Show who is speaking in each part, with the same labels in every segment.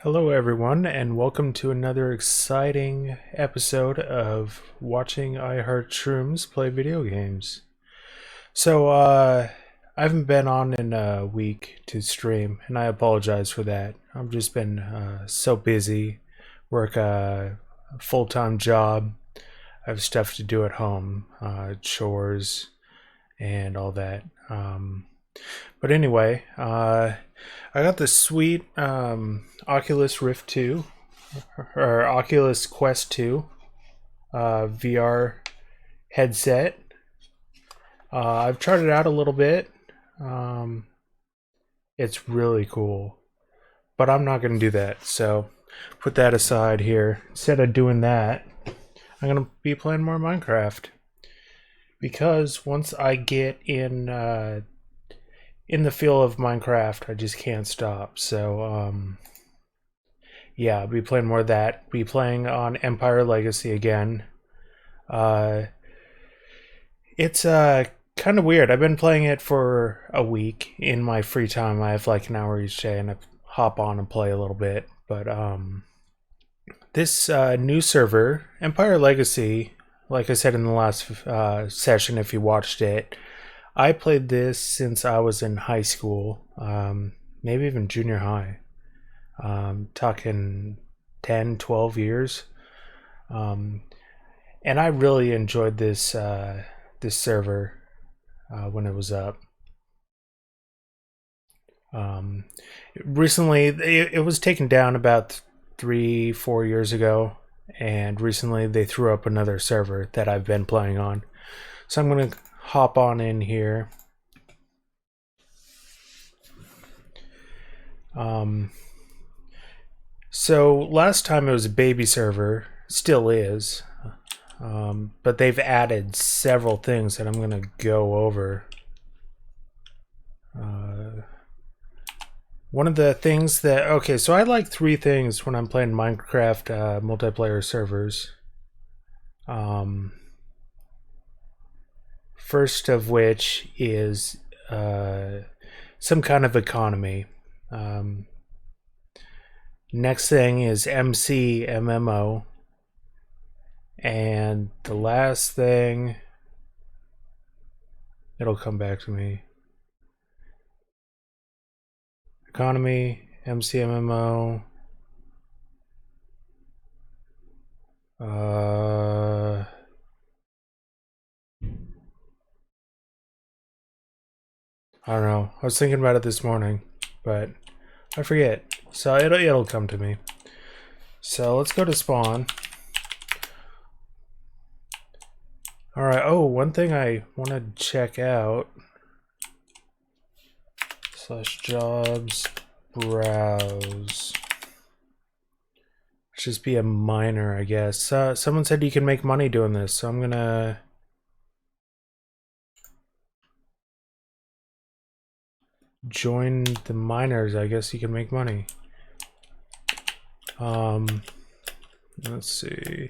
Speaker 1: Hello, everyone, and welcome to another exciting episode of watching iHeart Shrooms play video games. I haven't been on in a week to stream, and I apologize for that. I've just been so busy, work a full-time job, I have stuff to do at home, chores, and all that. But anyway, I got the sweet Oculus Rift 2 or Oculus Quest 2 VR headset. I've tried it out a little bit. Um, it's really cool, but I'm not going to do that. So put that aside here. Instead of doing that, I'm going to be playing more Minecraft because once I get in the feel of Minecraft, I just can't stop. Yeah, I'll be playing more of that. Be playing on Empire Legacy again. Uh, it's kind of weird. I've been playing it for a week in my free time. I have like an hour each day, and I hop on and play a little bit. But this new server, Empire Legacy, like I said in the last session, if you watched it, I played this since I was in high school, maybe even junior high. Talking 10, 12 years. Um, and I really enjoyed this server when it was up. Um, Recently, it was taken down about 3, 4 years ago, and recently they threw up another server that I've been playing on. So I'm gonna hop on in here. Um, so last time it was a baby server, still is, but they've added several things that I'm gonna go over. One of the things so I like three things when I'm playing Minecraft multiplayer servers. First of which is some kind of economy. Next thing is MCMMO. And the last thing, it'll come back to me. Economy, MCMMO. I don't know. I was thinking about it this morning, but I forget. So it'll come to me. So let's go to spawn. All right. Oh, one thing I want to check out. /jobs browse. Just be a miner, I guess. Someone said you can make money doing this, so I'm gonna join the miners. I guess you can make money. Let's see.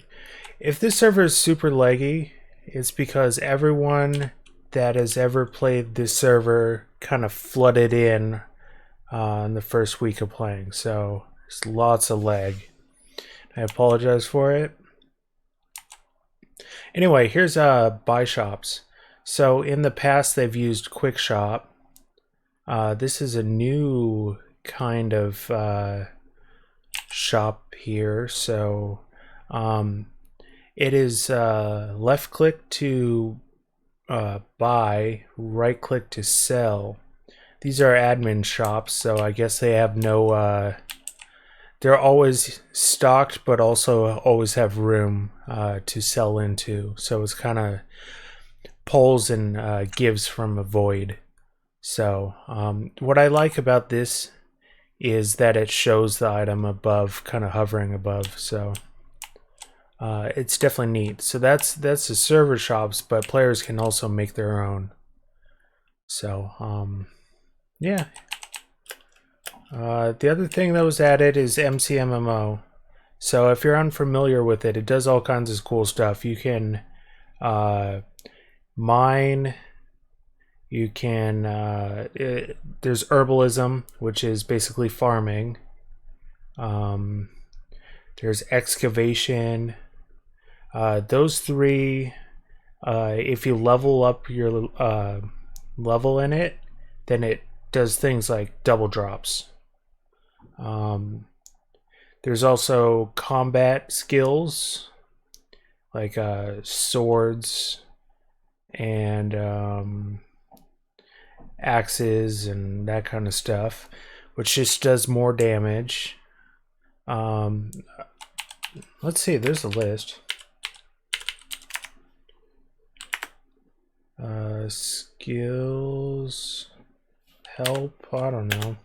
Speaker 1: If this server is super laggy, it's because everyone that has ever played this server kind of flooded in the first week of playing, so there's lots of lag. I apologize for it. Anyway, here's buy shops. So in the past they've used Quick Shop. This is a new kind of shop here. So it is left click to buy, right click to sell. These are admin shops, so I guess they have no they're always stocked, but also always have room to sell into. So it's kind of pulls and gives from a void. So what I like about this is that it shows the item above, kind of hovering above. So it's definitely neat. So that's the server shops, but players can also make their own. So yeah. The other thing that was added is MCMMO. So if you're unfamiliar with it, it does all kinds of cool stuff. You can mine. You can there's herbalism, which is basically farming. There's excavation. Those three, if you level up your level in it, then it does things like double drops. There's also combat skills like swords and axes and that kind of stuff, which just does more damage. Let's see, there's a list. Skills, help, I don't know.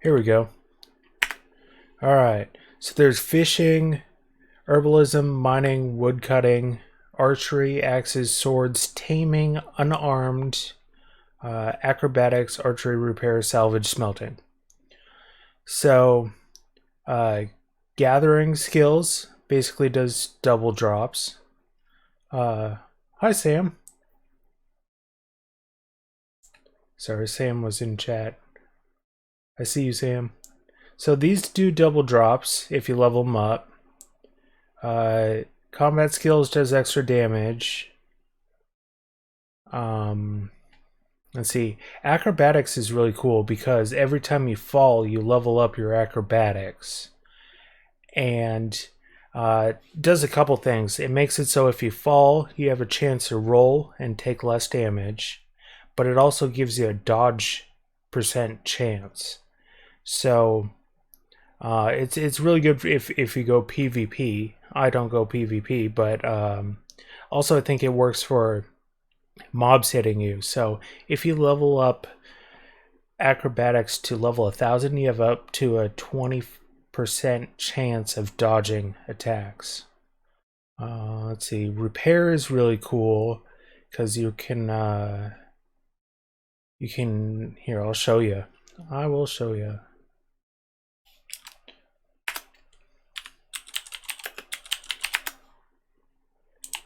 Speaker 1: Here we go. All right, so there's fishing, herbalism, mining, woodcutting, archery, axes, swords, taming, unarmed, acrobatics, archery, repair, salvage, smelting. So, gathering skills basically does double drops. Hi, Sam. Sorry, Sam was in chat. I see you, Sam. So these do double drops if you level them up. Combat skills does extra damage. Let's see. Acrobatics is really cool because every time you fall, you level up your acrobatics. And does a couple things. It makes it so if you fall, you have a chance to roll and take less damage. But it also gives you a dodge percent chance. So it's really good if you go PvP. I don't go PvP, but also I think it works for mobs hitting you. So if you level up acrobatics to level 1000, you have up to a 20% chance of dodging attacks. Let's see, repair is really cool because you can here, I'll show you. I will show you.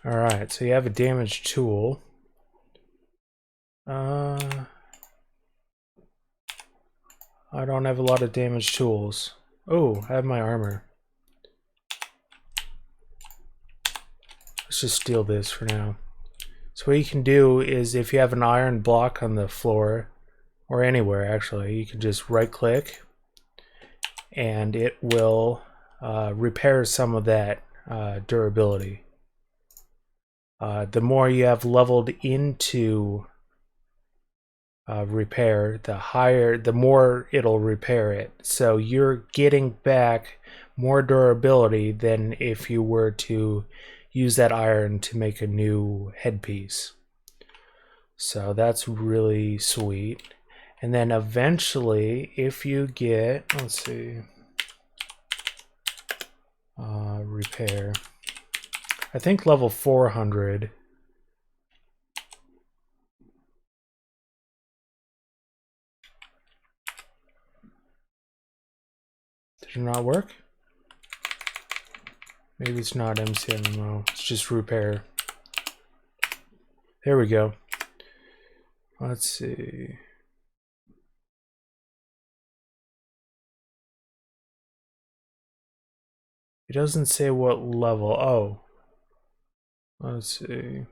Speaker 1: Alright, so you have a damage tool. I don't have a lot of damage tools. Oh, I have my armor. Let's just steal this for now. So what you can do is if you have an iron block on the floor, or anywhere actually, you can just right click and it will repair some of that durability. The more you have leveled into repair, the more it'll repair it. So you're getting back more durability than if you were to use that iron to make a new headpiece. So that's really sweet. And then eventually, if you get, let's see, repair, I think level 400. Did it not work? Maybe it's not MCMMO, it's just repair. There we go. Let's see. It doesn't say what level. Oh. Let's see.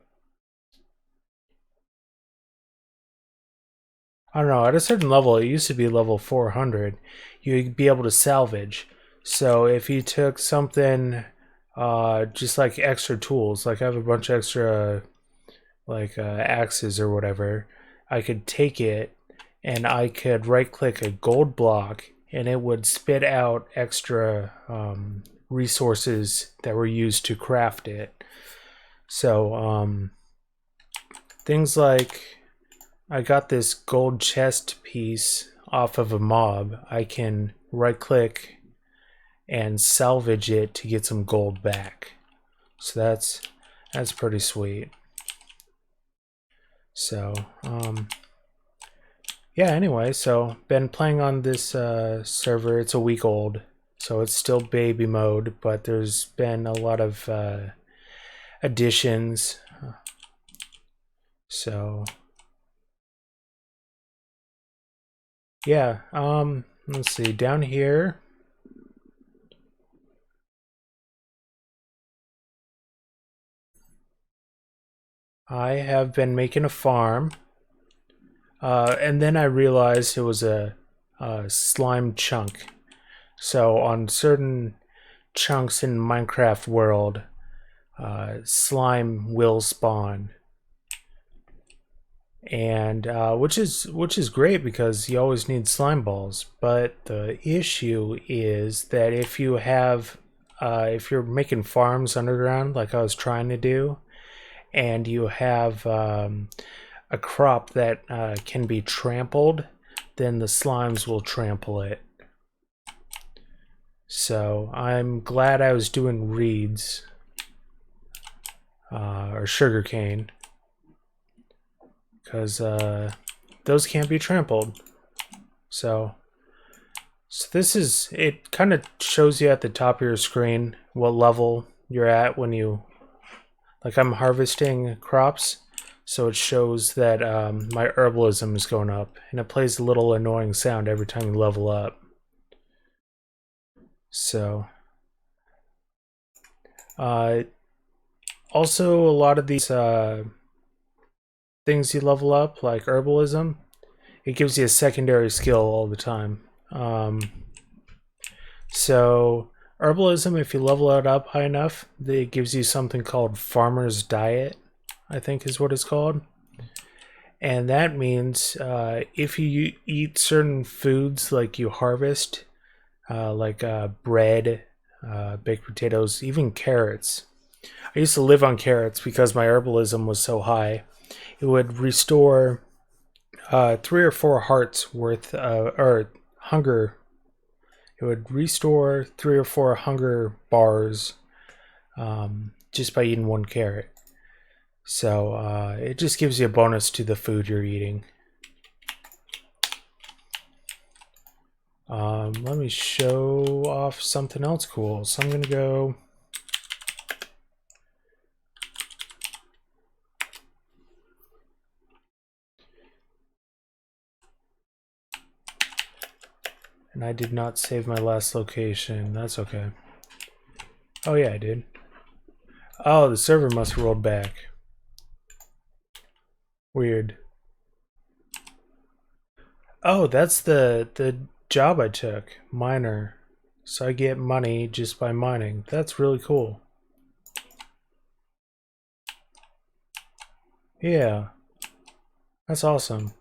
Speaker 1: I don't know, at a certain level, it used to be level 400, you'd be able to salvage. So if you took something, just like extra tools, like I have a bunch of extra, like axes or whatever, I could take it and I could right click a gold block and it would spit out extra resources that were used to craft it. So things like, I got this gold chest piece off of a mob. I can right click and salvage it to get some gold back. So that's pretty sweet. So yeah, anyway, so been playing on this server. It's a week old, So it's still baby mode, but there's been a lot of additions. So yeah, let's see, down here I have been making a farm, and then I realized it was a slime chunk. So on certain chunks in Minecraft world, slime will spawn, and which is great because you always need slime balls. But the issue is that if you're making farms underground like I was trying to do, and you have a crop that can be trampled, then the slimes will trample it. So I'm glad I was doing reeds or sugarcane, because those can't be trampled. So this is, it kind of shows you at the top of your screen what level you're at when you, like, I'm harvesting crops, so it shows that my herbalism is going up, and it plays a little annoying sound every time you level up. So also, a lot of these things you level up, like herbalism, it gives you a secondary skill all the time. So herbalism, if you level it up high enough, it gives you something called Farmer's Diet, I think is what it's called. And that means if you eat certain foods like you harvest, like bread, baked potatoes, even carrots. I used to live on carrots because my herbalism was so high. It would restore 3 or 4 hearts worth or hunger. It would restore 3 or 4 hunger bars just by eating 1 carrot. So it just gives you a bonus to the food you're eating. Let me show off something else cool. So I'm gonna go. And I did not save my last location. That's okay. Oh yeah, I did. Oh, the server must have rolled back. Weird. Oh, that's the job I took, miner. So I get money just by mining. That's really cool. Yeah, that's awesome.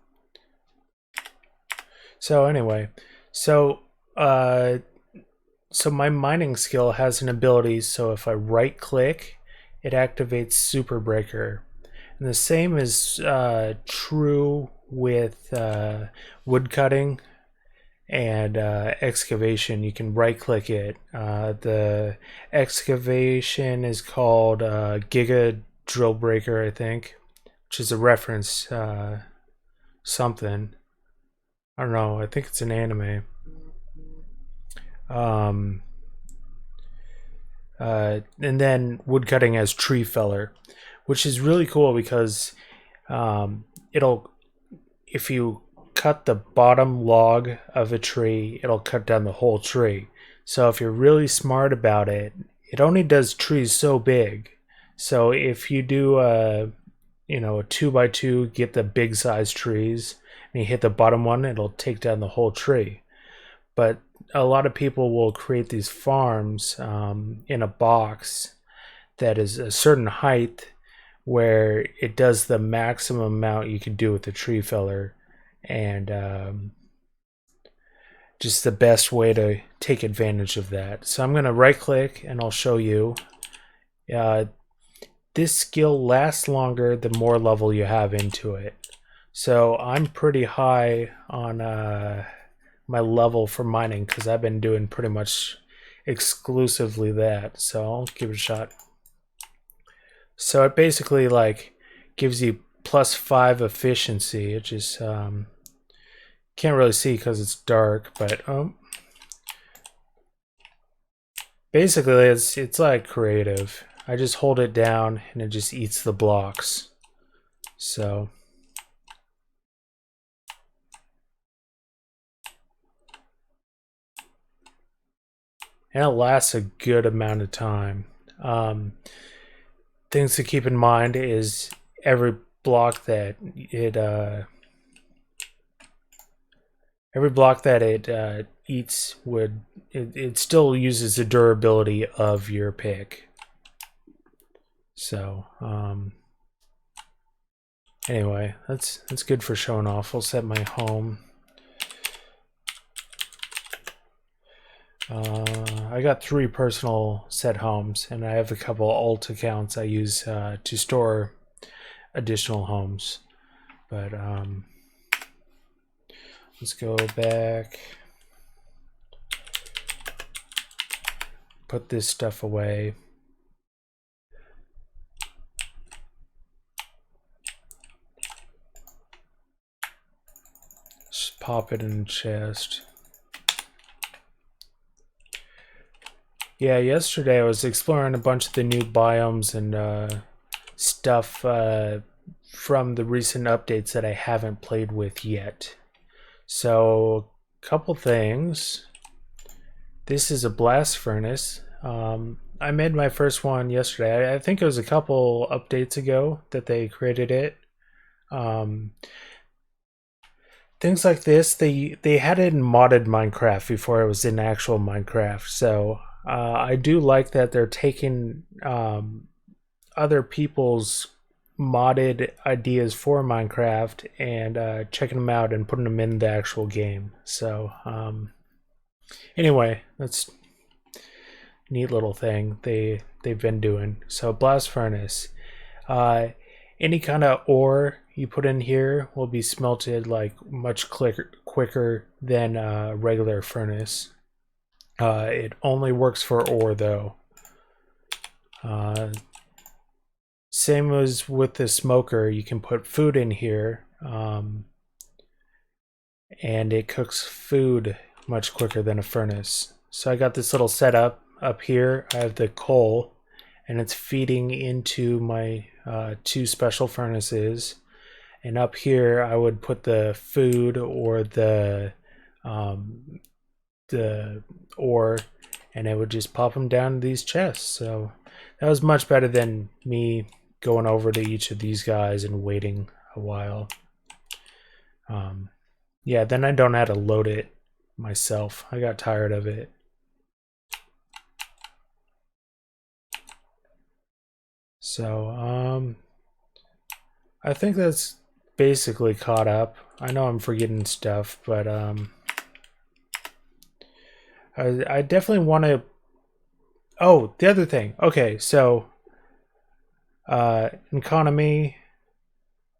Speaker 1: So anyway, so uh, so my mining skill has an ability. So if I right click, it activates Super Breaker, and the same is true with wood cutting and excavation. You can right click it. The excavation is called Giga Drill Breaker, I think, which is a reference something. I don't know. I think it's an anime. Um, and then woodcutting as tree feller, which is really cool because it'll, if you cut the bottom log of a tree, it'll cut down the whole tree. So if you're really smart about it, it only does trees so big. So if you do a 2x2, get the big size trees, and you hit the bottom one, it'll take down the whole tree. But a lot of people will create these farms in a box that is a certain height where it does the maximum amount you can do with the tree feller, and just the best way to take advantage of that. So I'm going to right click and I'll show you. This skill lasts longer the more level you have into it. So I'm pretty high on my level for mining because I've been doing pretty much exclusively that. So I'll give it a shot. So it basically like gives you +5 efficiency. It just can't really see because it's dark, but Basically, it's like creative. I just hold it down and it just eats the blocks. So and it lasts a good amount of time. Things to keep in mind is every block that it eats would it still uses the durability of your pick. So anyway, that's good for showing off. I'll set my home. I got 3 personal set homes, and I have a couple alt accounts I use to store additional homes. But let's go back, put this stuff away. Just pop it in the chest. Yeah, yesterday I was exploring a bunch of the new biomes and stuff from the recent updates that I haven't played with yet. So, couple things. This is a blast furnace. I made my first one yesterday. I think it was a couple updates ago that they created it. Things like this, they had it in modded Minecraft before it was in actual Minecraft. So I do like that they're taking other people's modded ideas for Minecraft and checking them out and putting them in the actual game. So anyway, that's a neat little thing they've been doing. So blast furnace, any kind of ore you put in here will be smelted like much quicker than a regular furnace. It only works for ore though. Same as with the smoker, you can put food in here, and it cooks food much quicker than a furnace. So I got this little setup up here. I have the coal, and it's feeding into my 2 special furnaces. And up here, I would put the food or the ore, and it would just pop them down to these chests. So that was much better than me going over to each of these guys and waiting a while. Yeah, then I don't have to load it myself. I got tired of it. So I think that's basically caught up. I know I'm forgetting stuff, but I definitely want to. Oh, the other thing. Okay, so economy,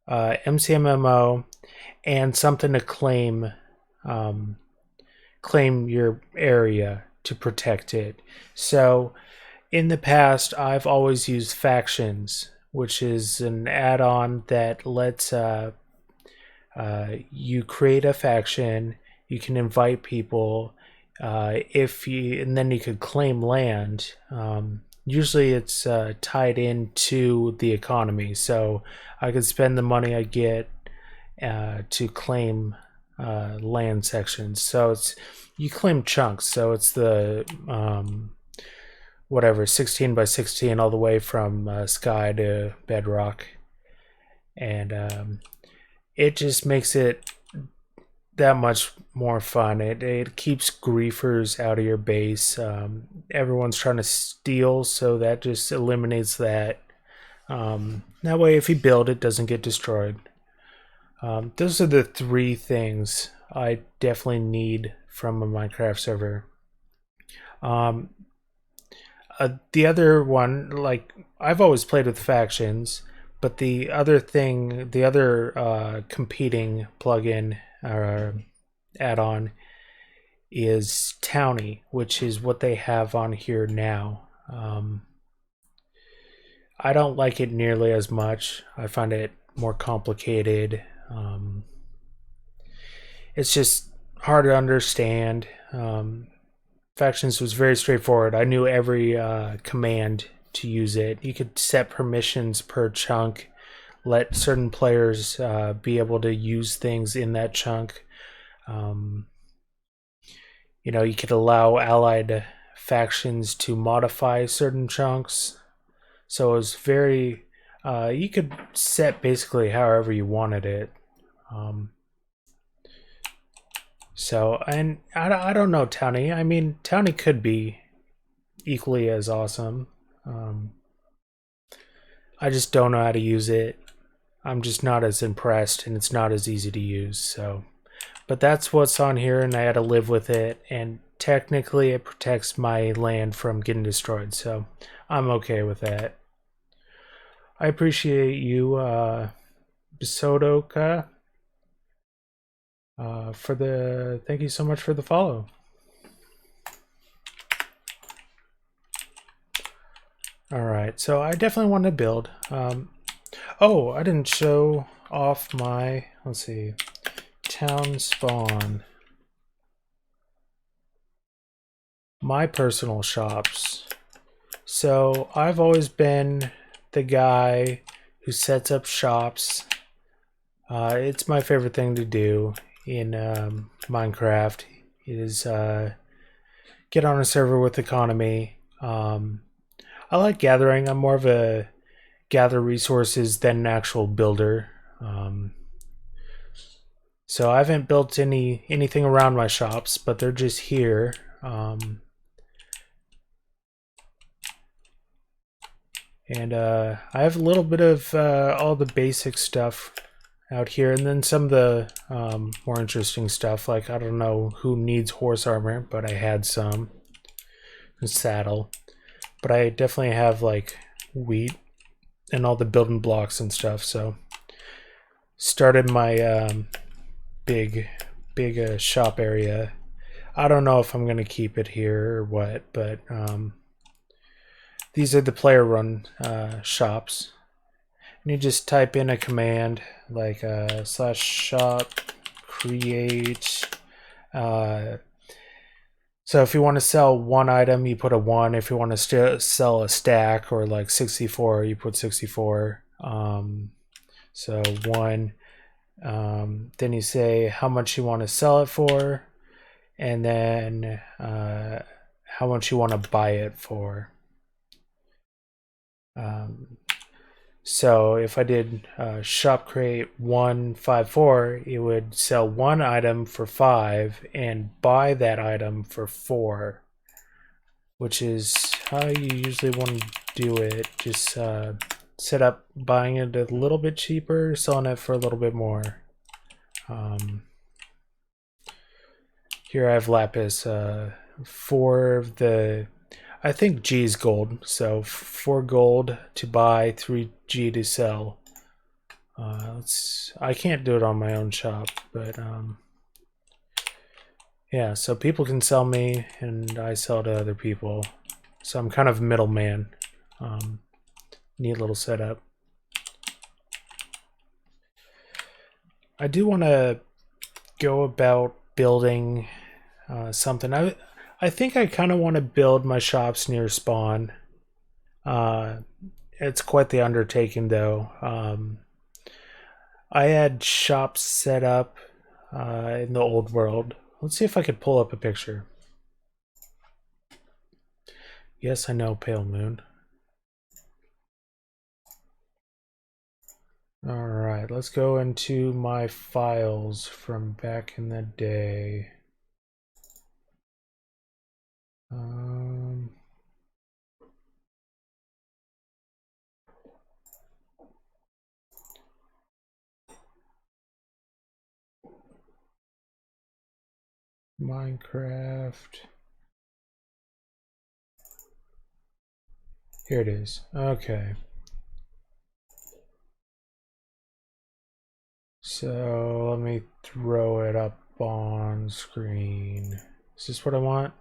Speaker 1: MCMMO, and something to claim your area to protect it. So in the past, I've always used factions, which is an add-on that lets you create a faction. You can invite people, and then you could claim land. Usually it's tied into the economy, so I could spend the money I get to claim land sections. So you claim chunks. So it's the whatever 16 by 16 all the way from sky to bedrock, and it just makes it that much more fun. It keeps griefers out of your base. Everyone's trying to steal, so that just eliminates that. That way, if you build, it doesn't get destroyed. Those are the 3 things I definitely need from a Minecraft server. The other one, like, I've always played with factions, but the other competing plugin or add-on is Townie, which is what they have on here now. I don't like it nearly as much. I find it more complicated. It's just hard to understand. Factions was very straightforward. I knew every command to use it. You could set permissions per chunk, let certain players be able to use things in that chunk. You could allow allied factions to modify certain chunks. So it was very, you could set basically however you wanted it. And I don't know Townie. I mean, Townie could be equally as awesome. I just don't know how to use it. I'm just not as impressed, and it's not as easy to use. So, but that's what's on here, and I had to live with it. And technically, it protects my land from getting destroyed, so I'm okay with that. I appreciate you, Bisodoka, thank you so much for the follow. All right, so I definitely want to build. Oh, I didn't show off my, let's see, town spawn. My personal shops. So I've always been the guy who sets up shops. It's my favorite thing to do in Minecraft is get on a server with economy. I like gathering. I'm more of a gather resources than an actual builder. So I haven't built anything around my shops, but they're just here. And I have a little bit of all the basic stuff out here, and then some of the more interesting stuff, like I don't know who needs horse armor, but I had some, and saddle. But I definitely have like wheat and all the building blocks and stuff. So started my big shop area. I don't know if I'm gonna keep it here or what, but these are the player run shops. And you just type in a command like /shop create. So if you want to sell one item, you put a 1. If you want to sell a stack or like 64, you put 64. So 1. Then you say how much you want to sell it for, and then how much you want to buy it for. So if I did shop create 154, it would sell one item for 5 and buy that item for 4, which is how you usually want to do it. Just set up buying it a little bit cheaper, selling it for a little bit more. Here I have lapis for the, I think G is gold, so 4 gold to buy, 3G to sell. I can't do it on my own shop, but yeah, so people can sell me and I sell to other people. So I'm kind of a middleman. Neat little setup. I do want to go about building something. I think I kind of want to build my shops near spawn. It's quite the undertaking, though. I had shops set up in the old world. Let's see if I could pull up a picture. Yes, I know, Pale Moon. Alright, let's go into my files from back in the day. Minecraft. Here it is. Okay. So let me throw it up on screen. Is this what I want?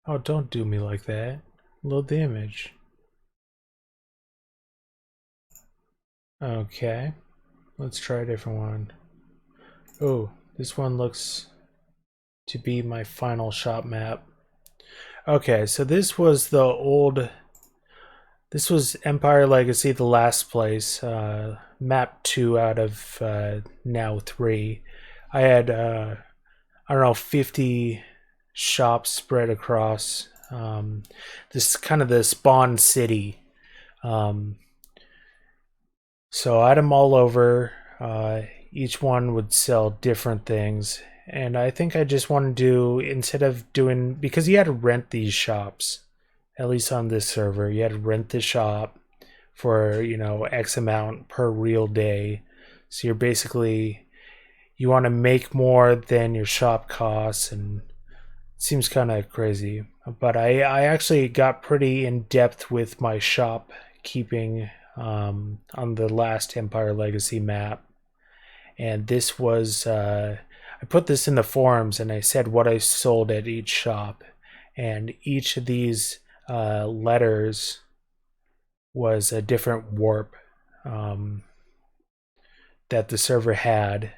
Speaker 1: Oh, don't do me like that. Load the image. Okay. Let's try a different one. Oh, this one looks to be my final shop map. Okay, so this was the old. This was Empire Legacy, the last place. Map 2 out of now 3. I had, I don't know, 50 shops spread across this kind of the spawn city. Um, so I had them all over. Each one would sell different things. And I think I just want to do, instead of doing, because you had to rent these shops, at least on this server, you had to rent the shop for, you know, X amount per real day. So you're basically, you want to make more than your shop costs, and it seems kind of crazy. But I actually got pretty in depth with my shop keeping on the last Empire Legacy map. And this was, I put this in the forums and I said what I sold at each shop. And each of these letters was a different warp that the server had.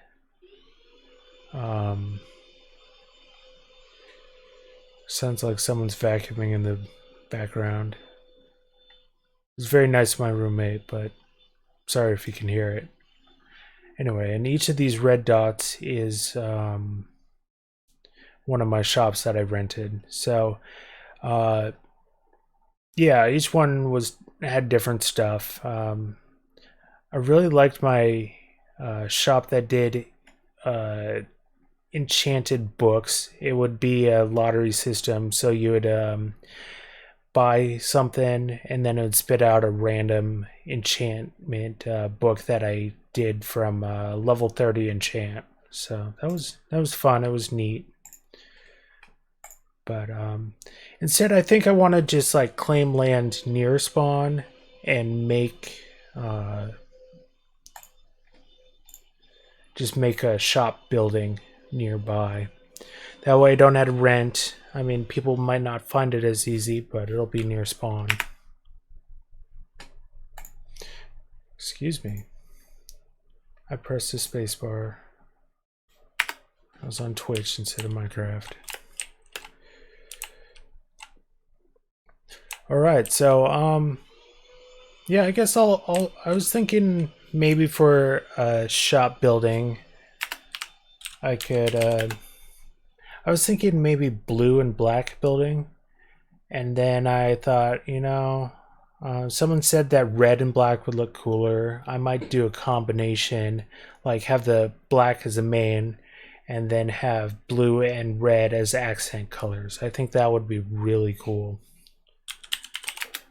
Speaker 1: Sounds like someone's vacuuming in the background. It's very nice of my roommate, but sorry if you can hear it. Anyway, and each of these red dots is one of my shops that I rented. So, yeah, each one had different stuff. I really liked my shop that did enchanted books. It would be a lottery system, so you would buy something and then it would spit out a random enchantment book that I did from level 30 enchant. So that was fun. It was neat. But instead, I think I want to just like claim land near spawn and make just make a shop building nearby. That way I don't have to rent. I mean, people might not find it as easy, but it'll be near spawn. Excuse me. I pressed the spacebar. I was on Twitch instead of Minecraft. Alright, so yeah, I guess I was thinking maybe for a shop building I could I was thinking maybe blue and black building, and then I thought, you know, someone said that red and black would look cooler. I might do a combination, like have the black as a main and then have blue and red as accent colors. I think that would be really cool.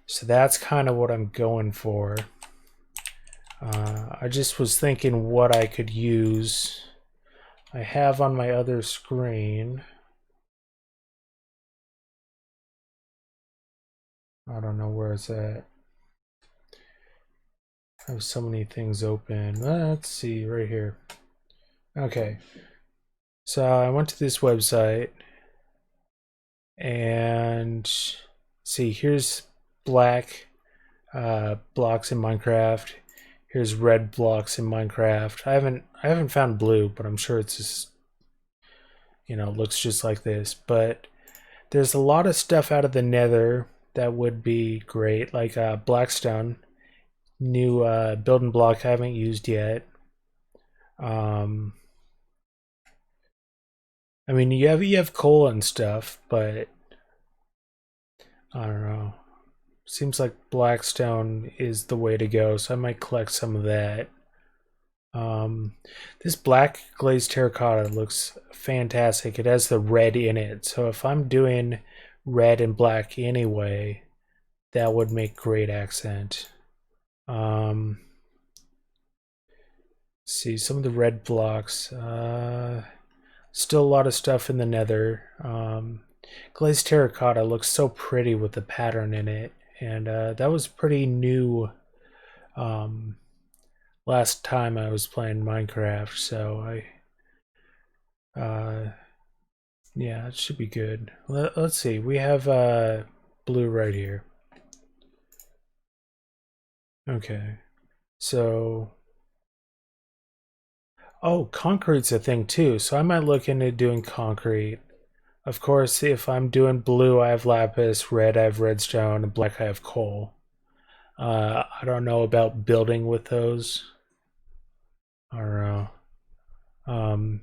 Speaker 1: So that's kind of what I'm going for. I just was thinking what I could use. I have on my other screen. I don't know where it's at. I have so many things open. Let's see, right here. Okay. So I went to this website and see, here's black blocks in Minecraft. Here's red blocks in Minecraft. I haven't found blue, but I'm sure it's just, you know, looks just like this. But there's a lot of stuff out of the Nether that would be great, like Blackstone, new building block I haven't used yet. I mean, you have coal and stuff, but I don't know. Seems like Blackstone is the way to go, so I might collect some of that. This black glazed terracotta looks fantastic. It has the red in it, so if I'm doing red and black anyway, that would make great accent. See some of the red blocks. Still a lot of stuff in the Nether. Glazed terracotta looks so pretty with the pattern in it, and that was pretty new last time I was playing Minecraft, so yeah, it should be good. Let's see, we have blue right here. Okay, so Oh, concrete's a thing too, so I might look into doing concrete. Of course, if I'm doing blue, I have lapis, red, I have redstone, and black, I have coal. I don't know about building with those. I don't know. Um,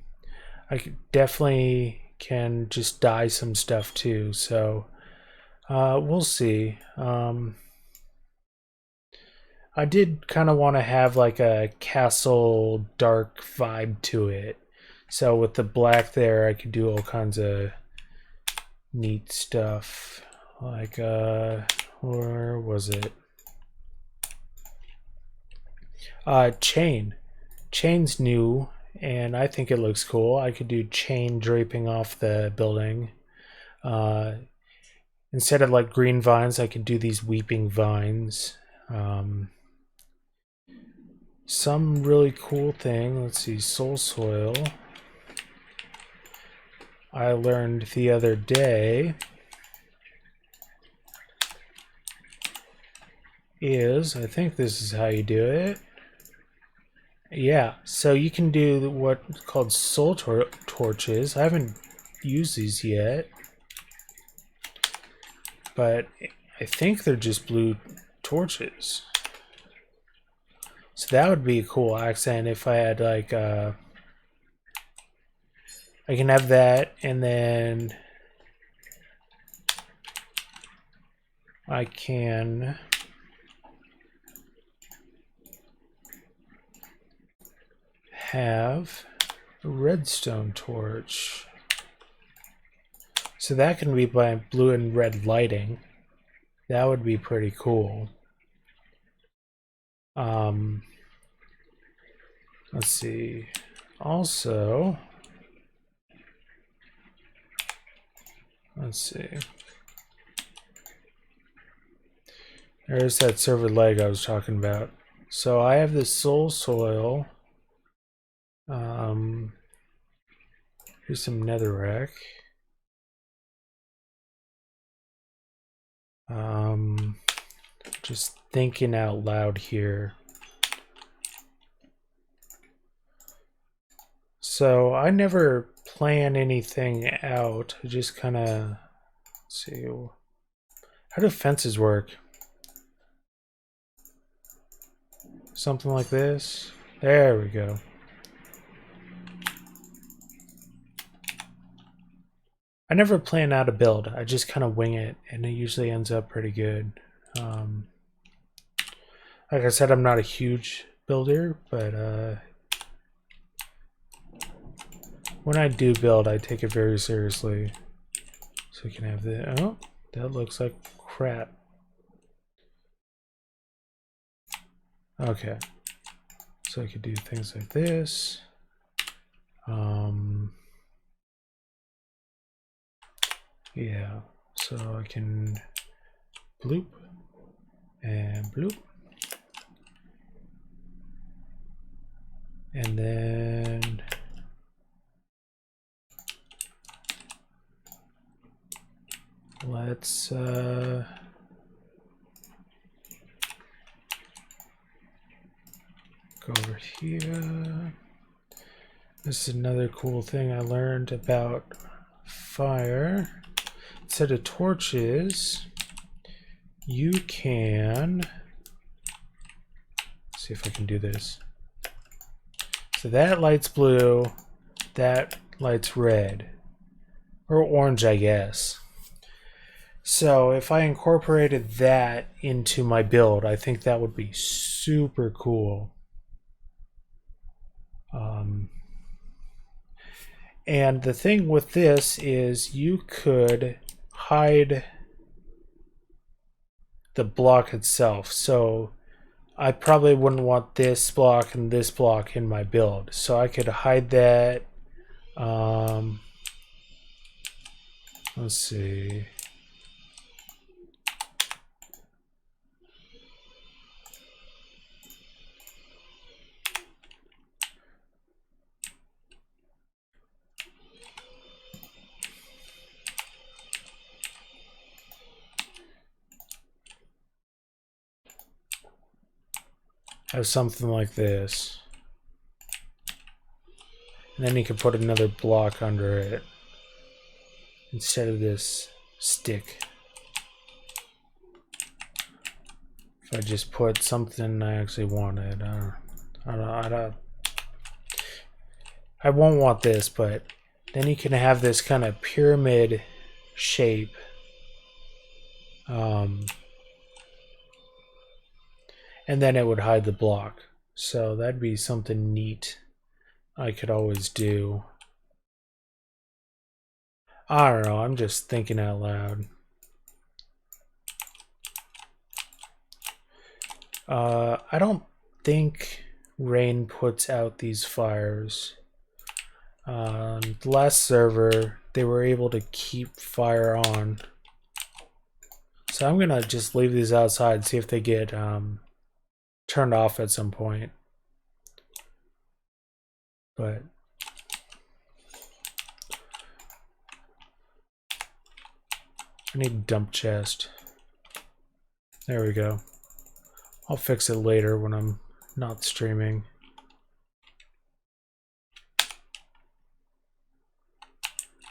Speaker 1: definitely can just dye some stuff too, so we'll see. I did kind of want to have like a castle dark vibe to it. So with the black there, I could do all kinds of neat stuff. Like, where was it? Chain. Chain's new, and I think it looks cool. I could do chain draping off the building. Uh, Instead of like green vines, I could do these weeping vines. Some really cool thing. Let's see, soul soil. I learned the other day is, I think this is how you do it. Yeah, so you can do what's called soul torches. I haven't used these yet, but I think they're just blue torches. So that would be a cool accent if I had like I can have that, and then I can have a redstone torch. So that can be by blue and red lighting. That would be pretty cool. Let's see. Also, let's see. There's that silver leg I was talking about. So I have this soul soil. Here's some netherrack. Just thinking out loud here. So I never plan anything out. I just kind of see. How do fences work? Something like this. There we go. I never plan out a build. I just kind of wing it, and it usually ends up pretty good. Like I said, I'm not a huge builder, but when I do build, I take it very seriously. So we can have the... Oh, that looks like crap. Okay. So I could do things like this. Yeah. So I can bloop and bloop. And then let's go over here. This is another cool thing I learned about fire. Instead of torches, you can... Let's see if I can do this. So that lights blue, that lights red. Or orange, I guess. So if I incorporated that into my build, I think that would be super cool. And the thing with this is you could hide the block itself. So I probably wouldn't want this block and this block in my build. So I could hide that. Let's see. Have something like this. And then you can put another block under it instead of this stick. If I just put something I actually wanted, I won't want this, but then you can have this kind of pyramid shape. And then it would hide the block. So that'd be something neat I could always do. I don't know, I'm just thinking out loud. I don't think rain puts out these fires. The last server, they were able to keep fire on. So I'm gonna just leave these outside, see if they get turned off at some point. But I need a dump chest. There we go. I'll fix it later when I'm not streaming.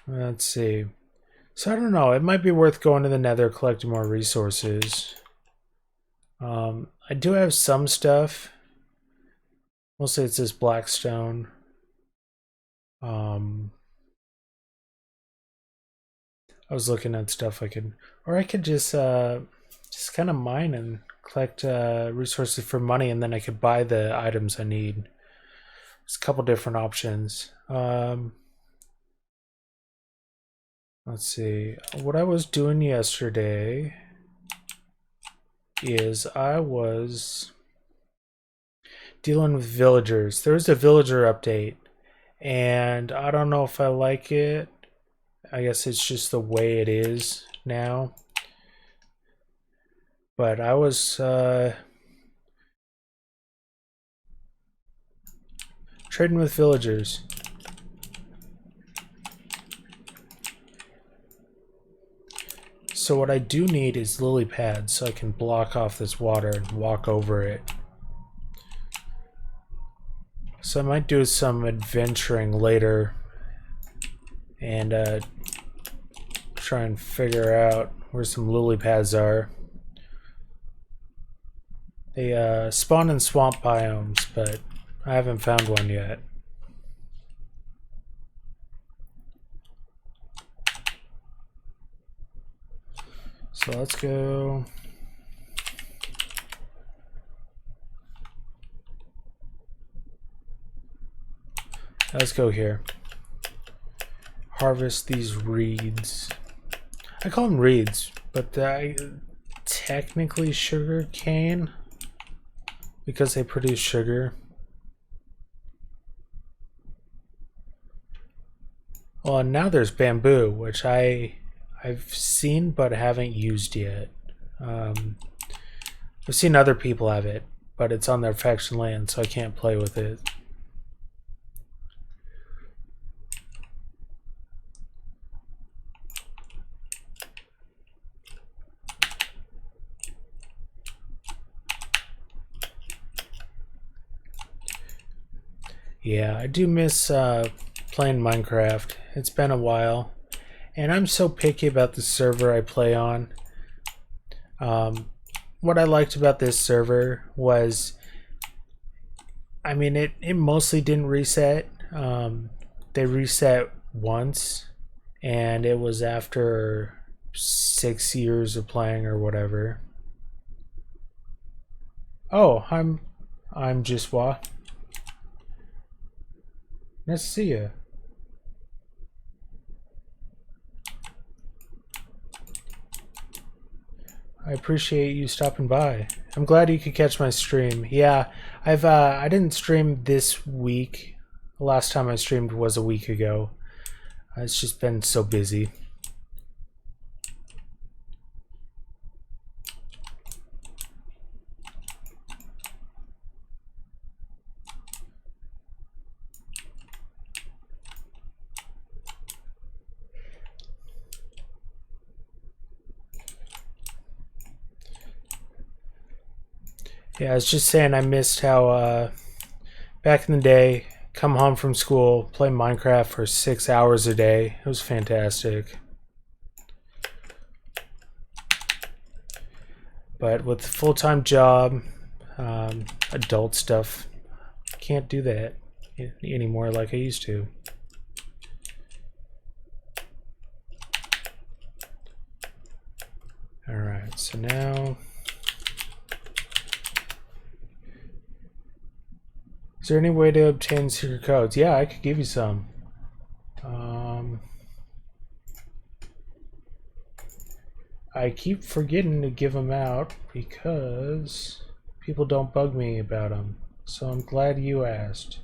Speaker 1: Let's see. So I don't know, it might be worth going to the Nether, collecting more resources. I do have some stuff. Mostly it's this black stone. I was looking at stuff I could, or I could just kind of mine and collect resources for money, and then I could buy the items I need. There's a couple different options. Let's see. What I was doing yesterday is I was dealing with villagers. There was a villager update, and I don't know if I like it. I guess it's just the way it is now. But I was trading with villagers. So what I do need is lily pads so I can block off this water and walk over it. So I might do some adventuring later and try and figure out where some lily pads are. They spawn in swamp biomes, but I haven't found one yet. So let's go. Let's go here. Harvest these reeds. I call them reeds, but technically sugar cane because they produce sugar. Well, and now there's bamboo, which I've seen but haven't used yet. I've seen other people have it, but it's on their faction land, so I can't play with it. Yeah, I do miss playing Minecraft. It's been a while. And I'm so picky about the server I play on. What I liked about this server was, I mean, it mostly didn't reset. They reset once, and it was after 6 years of playing or whatever. Oh, I'm Jiswa. Nice to see you. I appreciate you stopping by. I'm glad you could catch my stream. Yeah, I didn't stream this week. The last time I streamed was a week ago. It's just been so busy. Yeah, I was just saying I missed how back in the day come home from school, play Minecraft for 6 hours a day. It was fantastic. But with full-time job, adult stuff, can't do that anymore like I used to. Alright, so now... Is there any way to obtain secret codes? Yeah, I could give you some. I keep forgetting to give them out because people don't bug me about them. So I'm glad you asked.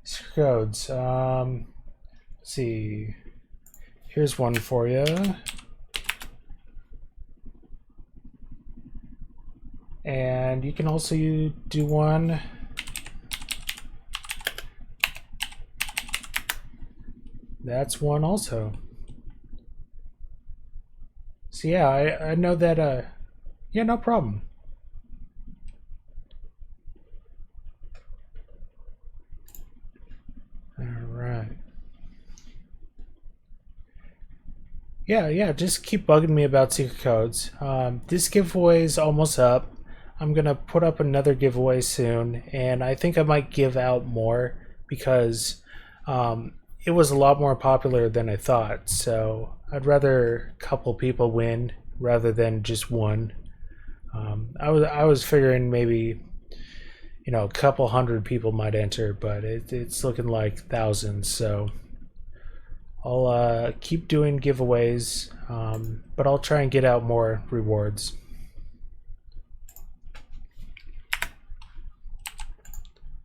Speaker 1: Secret codes. Let's see. Here's one for you. And you can also do one. That's one also. So yeah, I know that, yeah, no problem. Alright. Yeah, just keep bugging me about secret codes. This giveaway is almost up. I'm gonna put up another giveaway soon, and I think I might give out more because it was a lot more popular than I thought. So I'd rather a couple people win rather than just one. I was figuring maybe a couple hundred people might enter, but it's looking like thousands. So I'll keep doing giveaways, but I'll try and get out more rewards.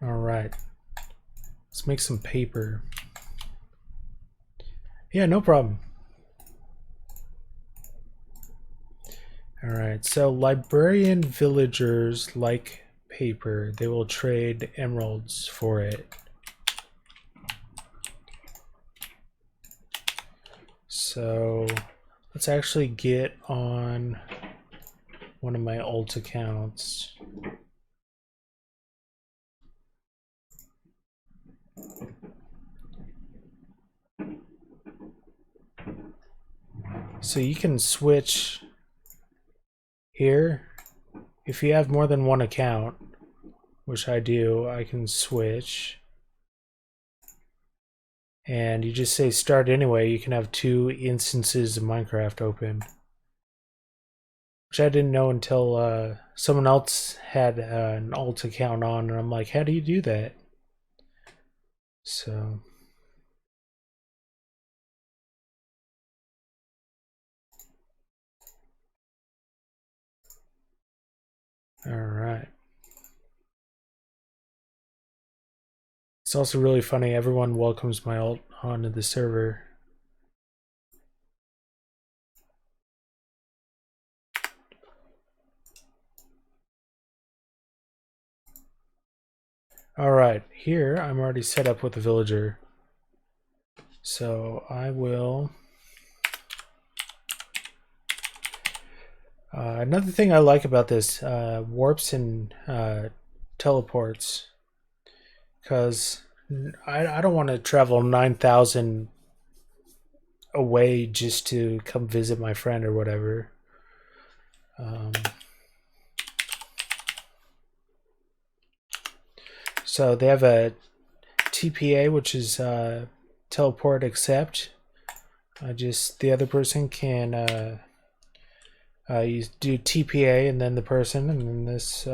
Speaker 1: Alright, let's make some paper. Yeah, no problem. Alright, so librarian villagers like paper. They will trade emeralds for it. So let's actually get on one of my alt accounts. So you can switch here. If you have more than one account, which I do, I can switch. And you just say start anyway. You can have 2 instances of Minecraft open. Which I didn't know until someone else had an alt account on, and I'm like, how do you do that? So... Alright. It's also really funny, everyone welcomes my alt onto the server. Alright, here I'm already set up with the villager. So I will... another thing I like about this, warps and teleports. Because I don't want to travel 9,000 away just to come visit my friend or whatever. So they have a TPA, which is teleport accept. The other person can you do TPA and then the person, and then this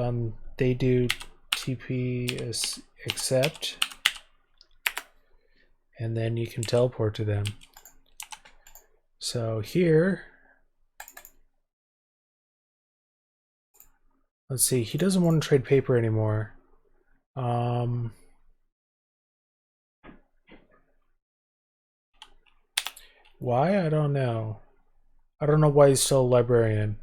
Speaker 1: they do TP accept, and then you can teleport to them. So here, let's see, he doesn't want to trade paper anymore. Why? I don't know. I don't know why he's still a librarian.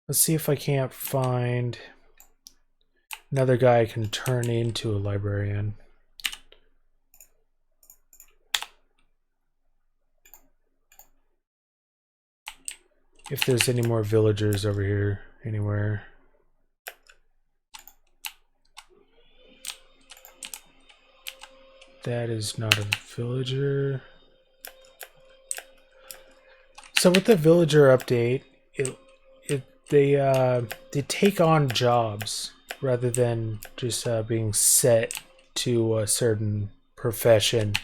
Speaker 1: Let's see if I can't find another guy I can turn into a librarian. If there's any more villagers over here anywhere. that is not a villager. So with the villager update, they take on jobs rather than just being set to a certain profession.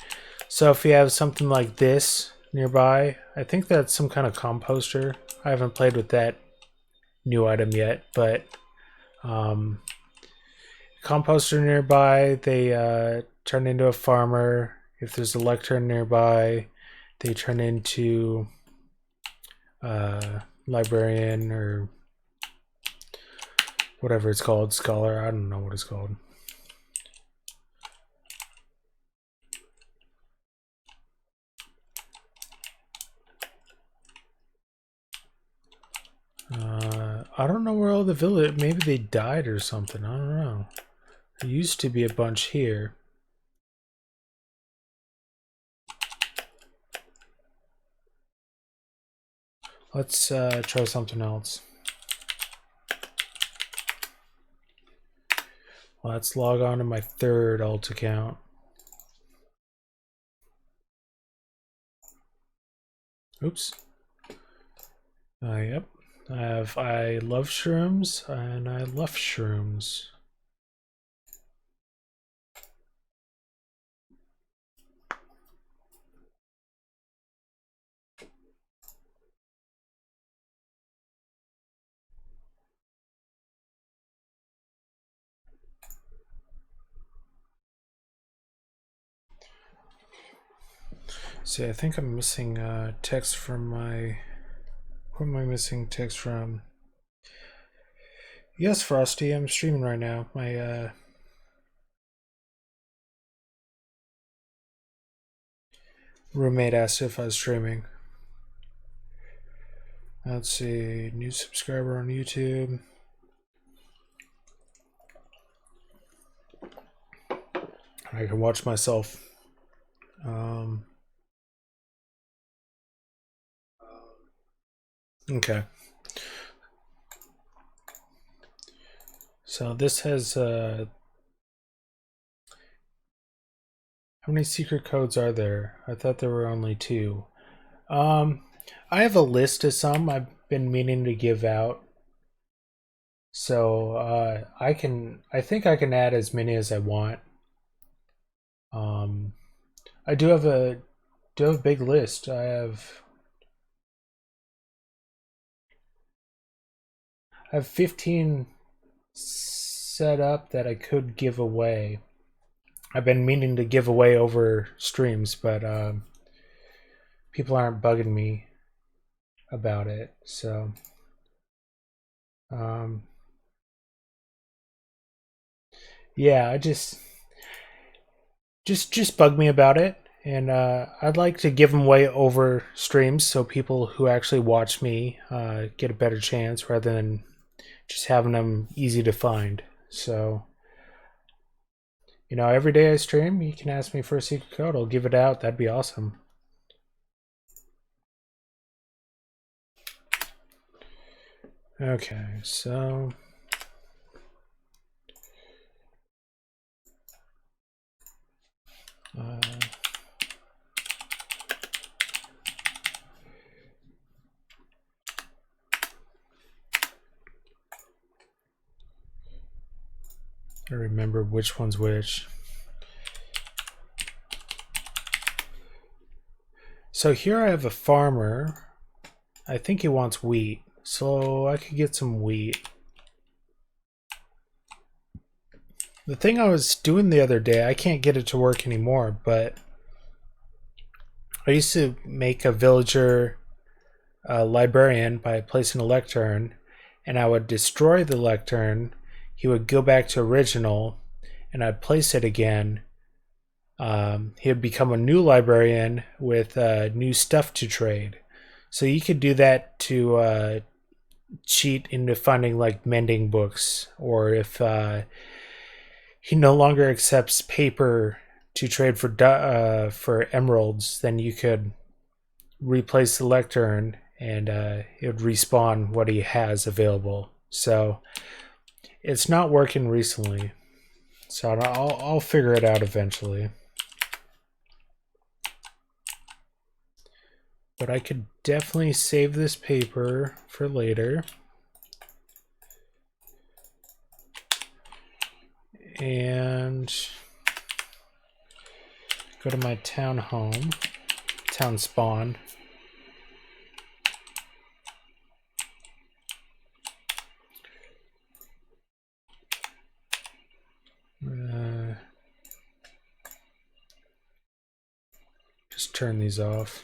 Speaker 1: So if you have something like this nearby, I think that's some kind of composter. I haven't played with that new item yet, but composter nearby, they turn into a farmer. If there's a lectern nearby, they turn into librarian or whatever it's called, scholar. I don't know what it's called. I don't know where all the village. Maybe they died or something. I don't know. There used to be a bunch here. Let's try something else. Let's log on to my third alt account. Oops. Yep. I love shrooms and I love shrooms. See, I think I'm missing text from my... Who am I missing text from? Yes, Frosty, I'm streaming right now. My roommate asked if I was streaming. Let's see, new subscriber on YouTube. I can watch myself. Okay. So this has how many secret codes are there? I thought there were only 2. I have a list of some I've been meaning to give out. So I think I can add as many as I want. I do have a big list. I have 15 set up that I could give away. I've been meaning to give away over streams, but people aren't bugging me about it. So yeah, I just bug me about it, and I'd like to give them away over streams so people who actually watch me get a better chance rather than just having them easy to find. So, you know, every day I stream, you can ask me for a secret code. I'll give it out. That'd be awesome. Okay, so I remember which one's which. So here I have a farmer. I think he wants wheat, so I could get some wheat. The thing I was doing the other day, I can't get it to work anymore, but I used to make a villager librarian by placing a lectern, and I would destroy the lectern. He would go back to original, and I'd place it again. He would become a new librarian with new stuff to trade. So you could do that to cheat into finding like mending books, or if he no longer accepts paper to trade for emeralds, then you could replace the lectern and it would respawn what he has available. So it's not working recently, so I'll figure it out eventually. but I could definitely save this paper for later. And go to my town home, town spawn. Just turn these off.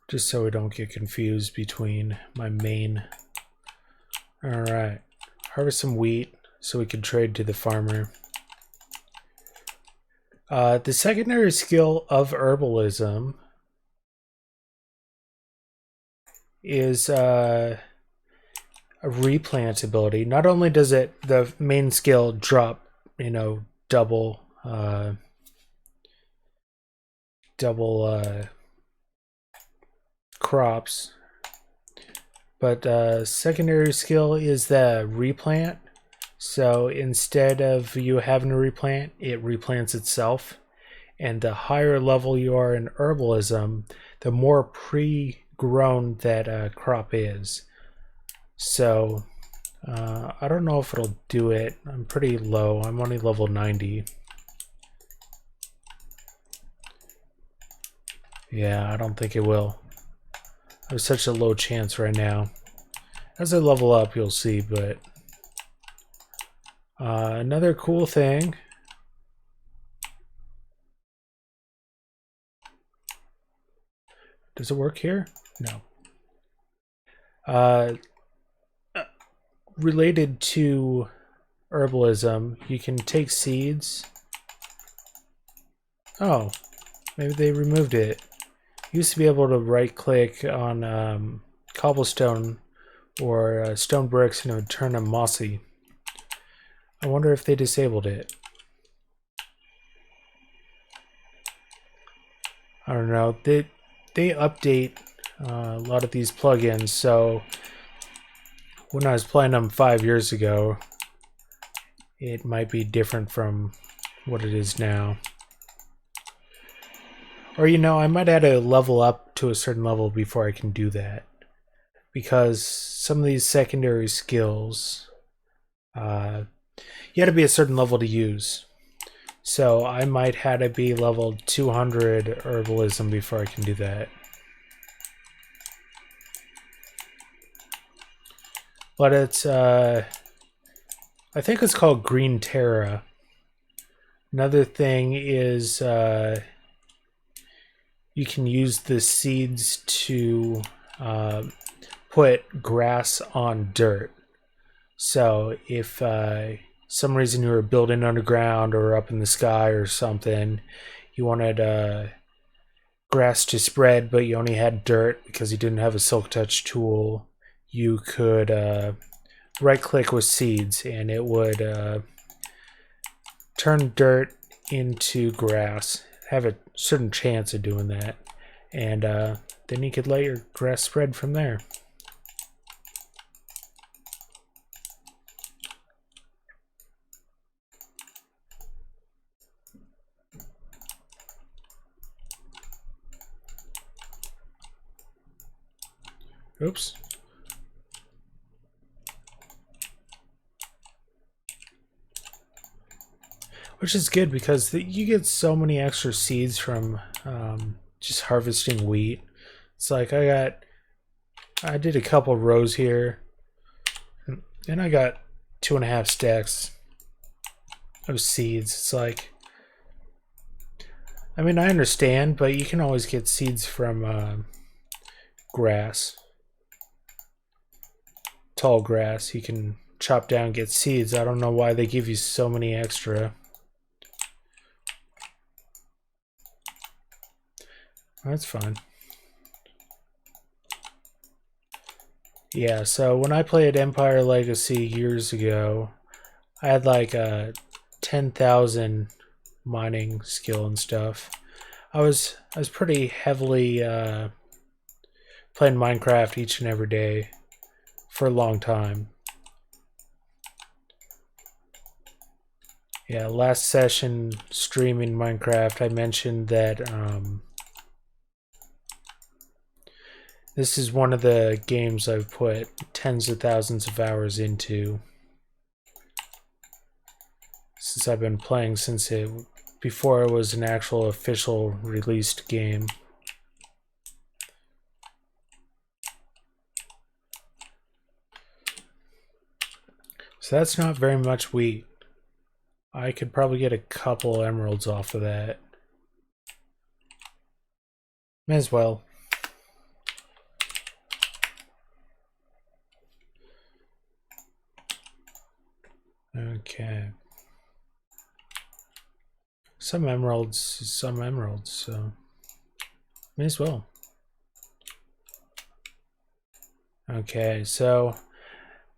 Speaker 1: Just so we don't get confused between my main. Alright, harvest some wheat so we can trade to the farmer. The secondary skill of herbalism is a replant ability. Not only does it, the main skill drop, double crops, but secondary skill is the replant. So instead of you having to replant, it replants itself. And the higher level you are in herbalism, the more pre-grown that crop is. So I don't know if it'll do it. I'm pretty low. I'm only level 90. Yeah, I don't think it will. I have such a low chance right now. As I level up, you'll see, but another cool thing. Does it work here? No. Related to herbalism, you can take seeds. Oh, maybe they removed it. You used to be able to right click on cobblestone or stone bricks and it would turn them mossy. I wonder if they disabled it. I don't know. They update a lot of these plugins, so when I was playing them 5 years ago, it might be different from what it is now. Or, I might have to level up to a certain level before I can do that. Because some of these secondary skills, you have to be a certain level to use. So I might have to be level 200 herbalism before I can do that. But it's, I think it's called Green Terra. Another thing is, you can use the seeds to put grass on dirt. So if some reason you were building underground or up in the sky or something, you wanted grass to spread, but you only had dirt because you didn't have a silk touch tool, you could right click with seeds and it would turn dirt into grass. Have a certain chance of doing that, and then you could let your grass spread from there. Oops. Which is good because you get so many extra seeds from just harvesting wheat. It's like I did a couple rows here, and I got 2.5 stacks of seeds. It's like, I mean, I understand, but you can always get seeds from grass, tall grass. You can chop down and get seeds. I don't know why they give you so many extra. That's fine. Yeah, so when I played Empire Legacy years ago, I had like 10,000 mining skill and stuff. I was pretty heavily playing Minecraft each and every day for a long time. Yeah, last session streaming Minecraft, I mentioned that this is one of the games I've put tens of thousands of hours into since I've been playing before it was an actual official released game. So that's not very much wheat. I could probably get a couple emeralds off of that. May as well. Okay. Some emeralds, so may as well. Okay, so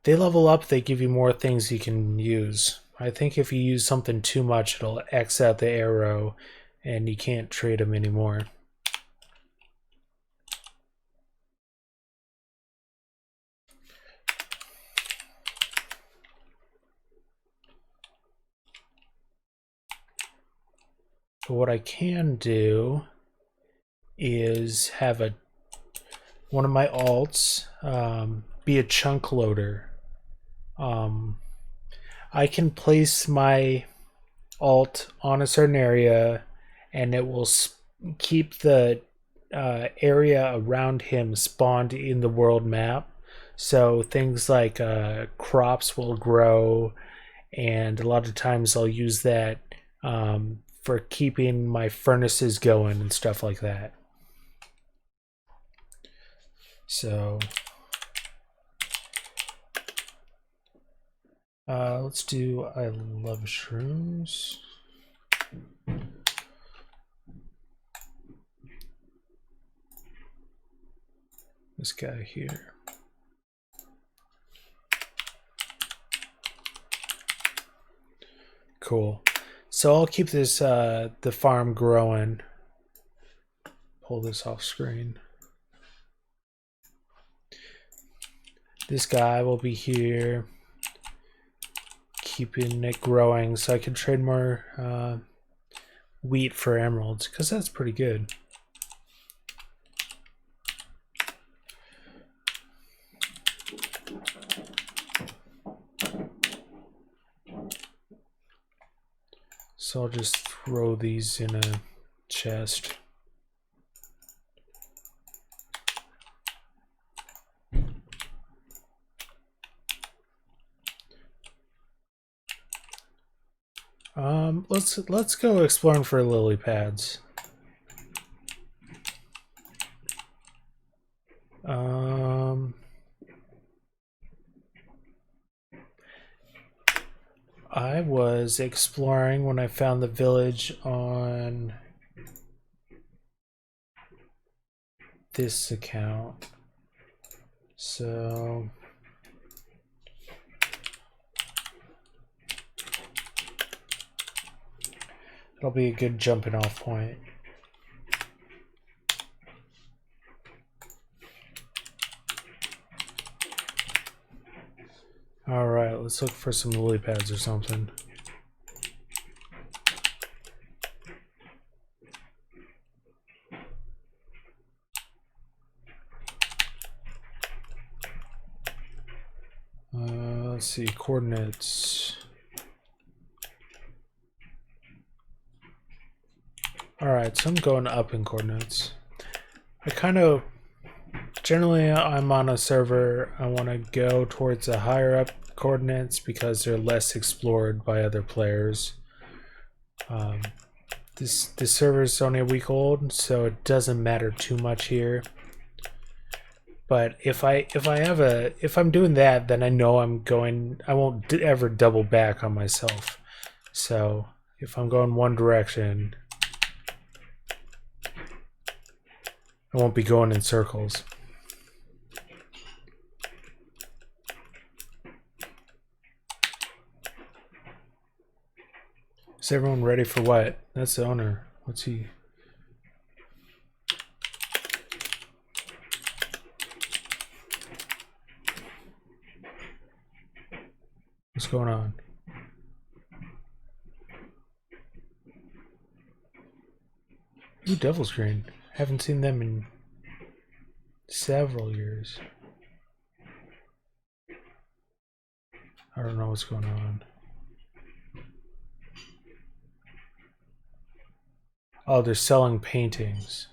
Speaker 1: they level up, they give you more things you can use. I think if you use something too much, it'll X out the arrow and you can't trade them anymore. But what I can do is have one of my alts be a chunk loader. I can place my alt on a certain area and it will keep the area around him spawned in the world map. So things like crops will grow, and a lot of times I'll use that for keeping my furnaces going and stuff like that. So let's do I love shrooms. This guy here. Cool. So I'll keep this the farm growing. Pull this off screen. This guy will be here, keeping it growing so I can trade more wheat for emeralds, because that's pretty good. So I'll just throw these in a chest. Let's go exploring for lily pads. I was exploring when I found the village on this account. So it'll be a good jumping off point. Alright, let's look for some lily pads or something. Let's see, coordinates. Alright, so I'm going up in coordinates. Generally I'm on a server, I want to go towards the higher up coordinates because they're less explored by other players. This server is only a week old, so it doesn't matter too much here. But if I'm doing that, then I know I won't ever double back on myself. So if I'm going one direction, I won't be going in circles. Is everyone ready for what? That's the owner. What's he? What's going on? Ooh, Devil's Green. Haven't seen them in several years. I don't know what's going on. Oh, they're selling paintings.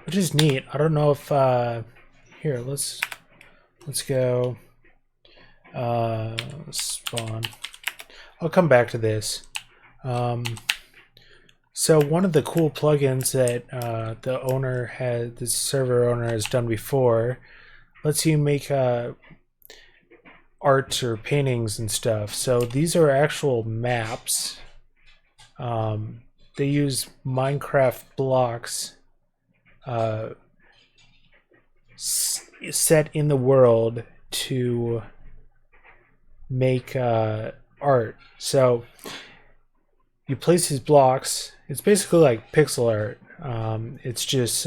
Speaker 1: Which is neat. I don't know if here, let's go spawn. I'll come back to this. So one of the cool plugins that the server owner has done before lets you make art or paintings and stuff. So these are actual maps. They use Minecraft blocks set in the world to make art. So you place these blocks. It's basically like pixel art. It's just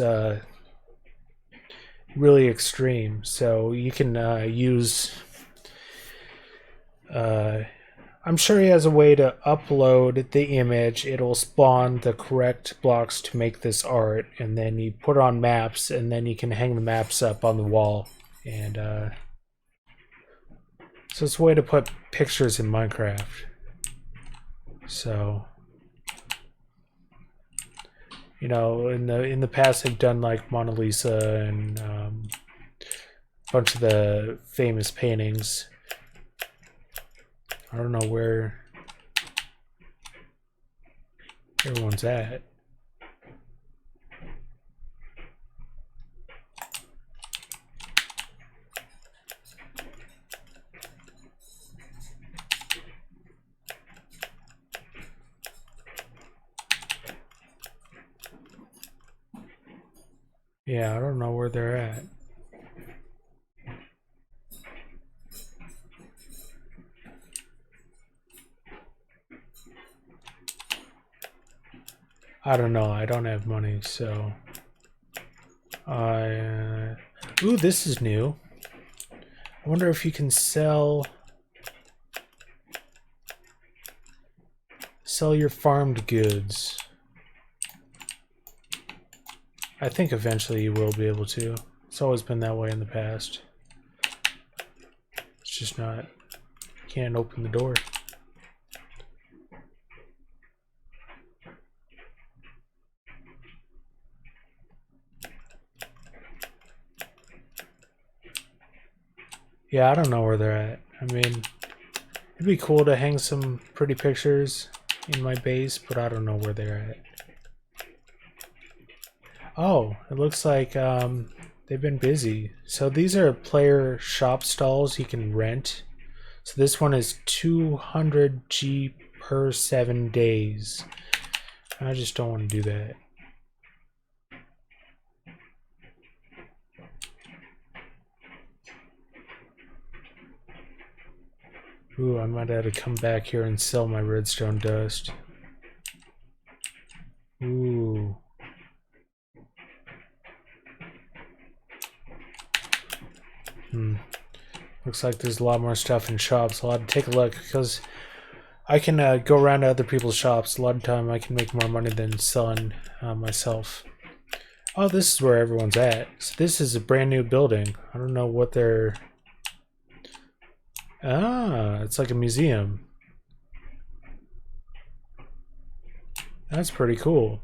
Speaker 1: really extreme. So you can use. I'm sure he has a way to upload the image. It'll spawn the correct blocks to make this art, and then you put it on maps, and then you can hang the maps up on the wall. And so it's a way to put pictures in Minecraft. So, you know, in the past they've done like Mona Lisa and a bunch of the famous paintings. I don't know where everyone's at. Yeah, I don't know where they're at. I don't know. I don't have money, so I. Ooh, this is new. I wonder if you can sell your farmed goods. I think eventually you will be able to. It's always been that way in the past. It's just not. You can't open the door. Yeah, I don't know where they're at. I mean, it'd be cool to hang some pretty pictures in my base, but I don't know where they're at. Oh, it looks like they've been busy. So these are player shop stalls you can rent. So this one is 200 G per 7 days. I just don't want to do that. Ooh, I might have to come back here and sell my redstone dust. Ooh. Looks like there's a lot more stuff in shops. I'll have to take a look because I can go around to other people's shops. A lot of time I can make more money than selling myself. Oh, this is where everyone's at. So this is a brand new building. I don't know what they're... Ah, it's like a museum. That's pretty cool.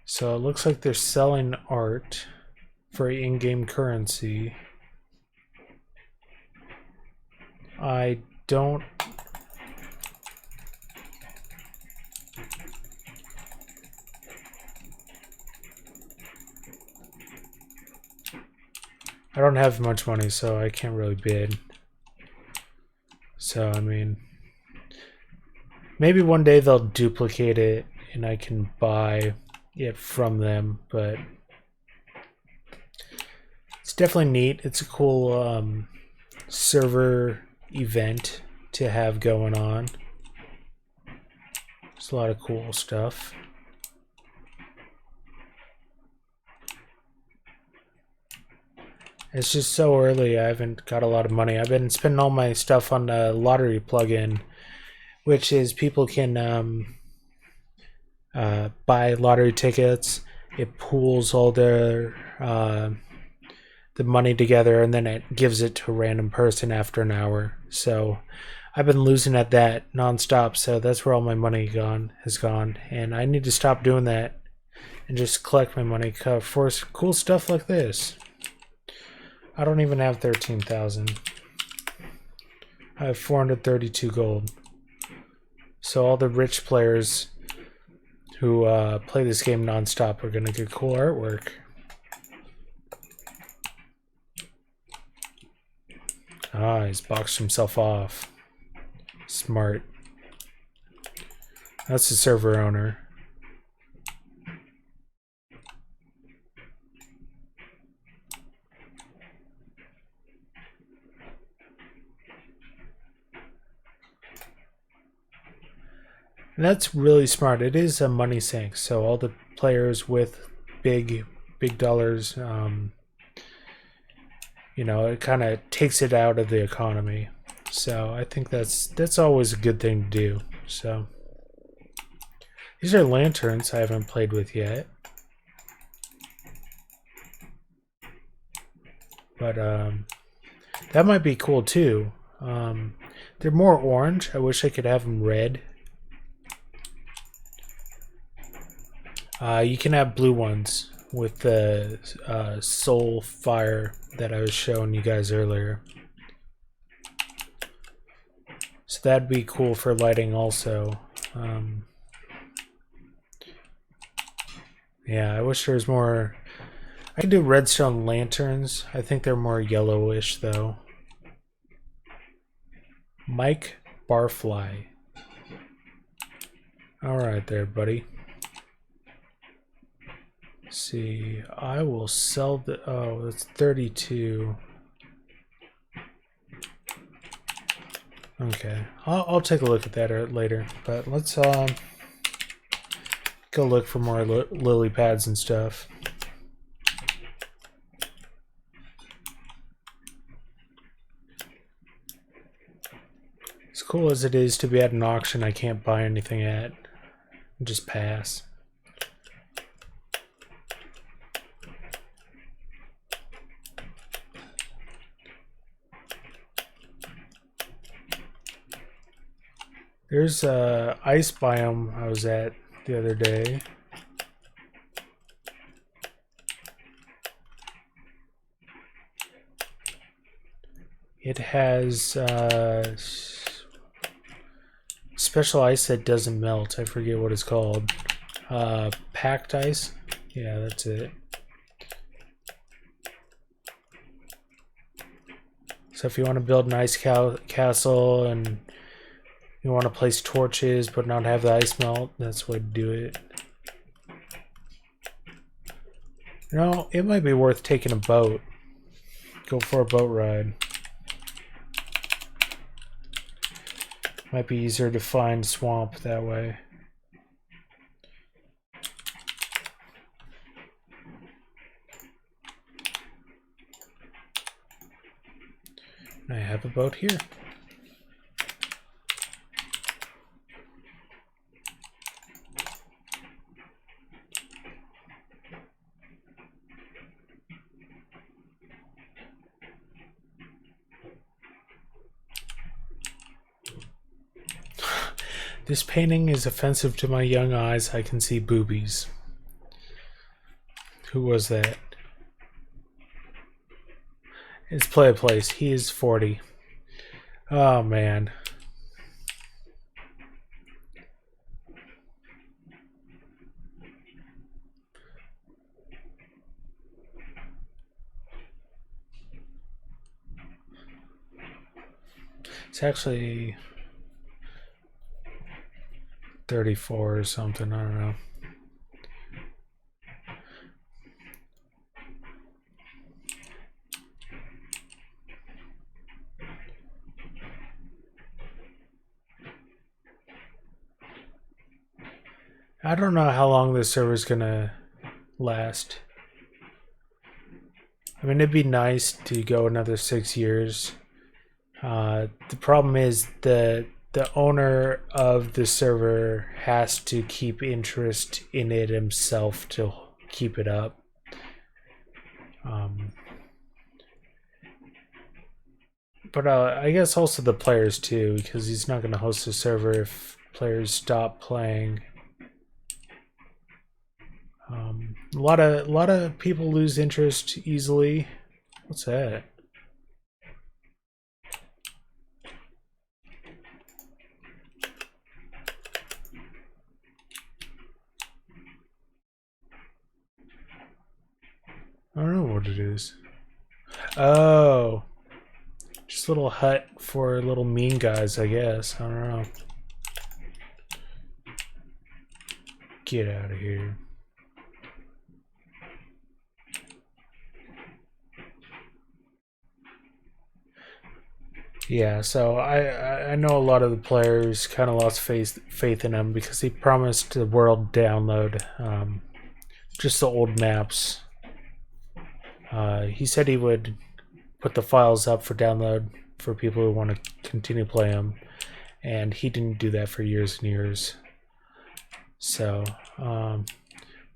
Speaker 1: So it looks like they're selling art for in-game currency. I don't... I don't have much money, so I can't really bid. So, I mean... Maybe one day they'll duplicate it and I can buy it from them, but... It's definitely neat. It's a cool server event to have going on. There's a lot of cool stuff. It's just so early. I haven't got a lot of money. I've been spending all my stuff on the lottery plugin, which is people can buy lottery tickets. It pools all the money together, and then it gives it to a random person after an hour. So I've been losing at that nonstop. So that's where all my money has gone, and I need to stop doing that and just collect my money for cool stuff like this. I don't even have 13,000. I have 432 gold. So all the rich players who play this game nonstop are gonna get cool artwork. Ah, he's boxed himself off. Smart. That's the server owner. And that's really smart. It is a money sink, so all the players with big dollars, it kind of takes it out of the economy. So I think that's always a good thing to do. So these are lanterns I haven't played with yet, but that might be cool too. They're more orange. I wish I could have them red. You can have blue ones with the soul fire that I was showing you guys earlier. So that'd be cool for lighting also. Yeah, I wish there was more. I could do redstone lanterns. I think they're more yellowish though. Mike Barfly. Alright there, buddy. Let's see, I will sell the. Oh, that's 32. Okay, I'll take a look at that later. But let's go look for more lily pads and stuff. As cool as it is to be at an auction I can't buy anything at, just pass. There's a ice biome I was at the other day. It has special ice that doesn't melt. I forget what it's called. Packed ice? Yeah, that's it. So if you want to build an ice castle and you want to place torches but not have the ice melt, that's the way to do it. You know, it might be worth taking a boat. Go for a boat ride. Might be easier to find swamp that way. I have a boat here. This painting is offensive to my young eyes. I can see boobies. Who was that? It's Play a Place. He is 40. Oh, man. It's actually 34 or something. I don't know. I don't know how long this server is gonna last. I mean, it'd be nice to go another 6 years. The problem is the owner of the server has to keep interest in it himself to keep it up. But I guess also the players too, because he's not going to host a server if players stop playing. A lot of people lose interest easily. What's that? I don't know what it is. Oh, just a little hut for little mean guys, I guess. I don't know. Get out of here. Yeah, so I know a lot of the players kind of lost faith in him because he promised the world download just the old maps. He said he would put the files up for download for people who want to continue playing them, and he didn't do that for years and years. So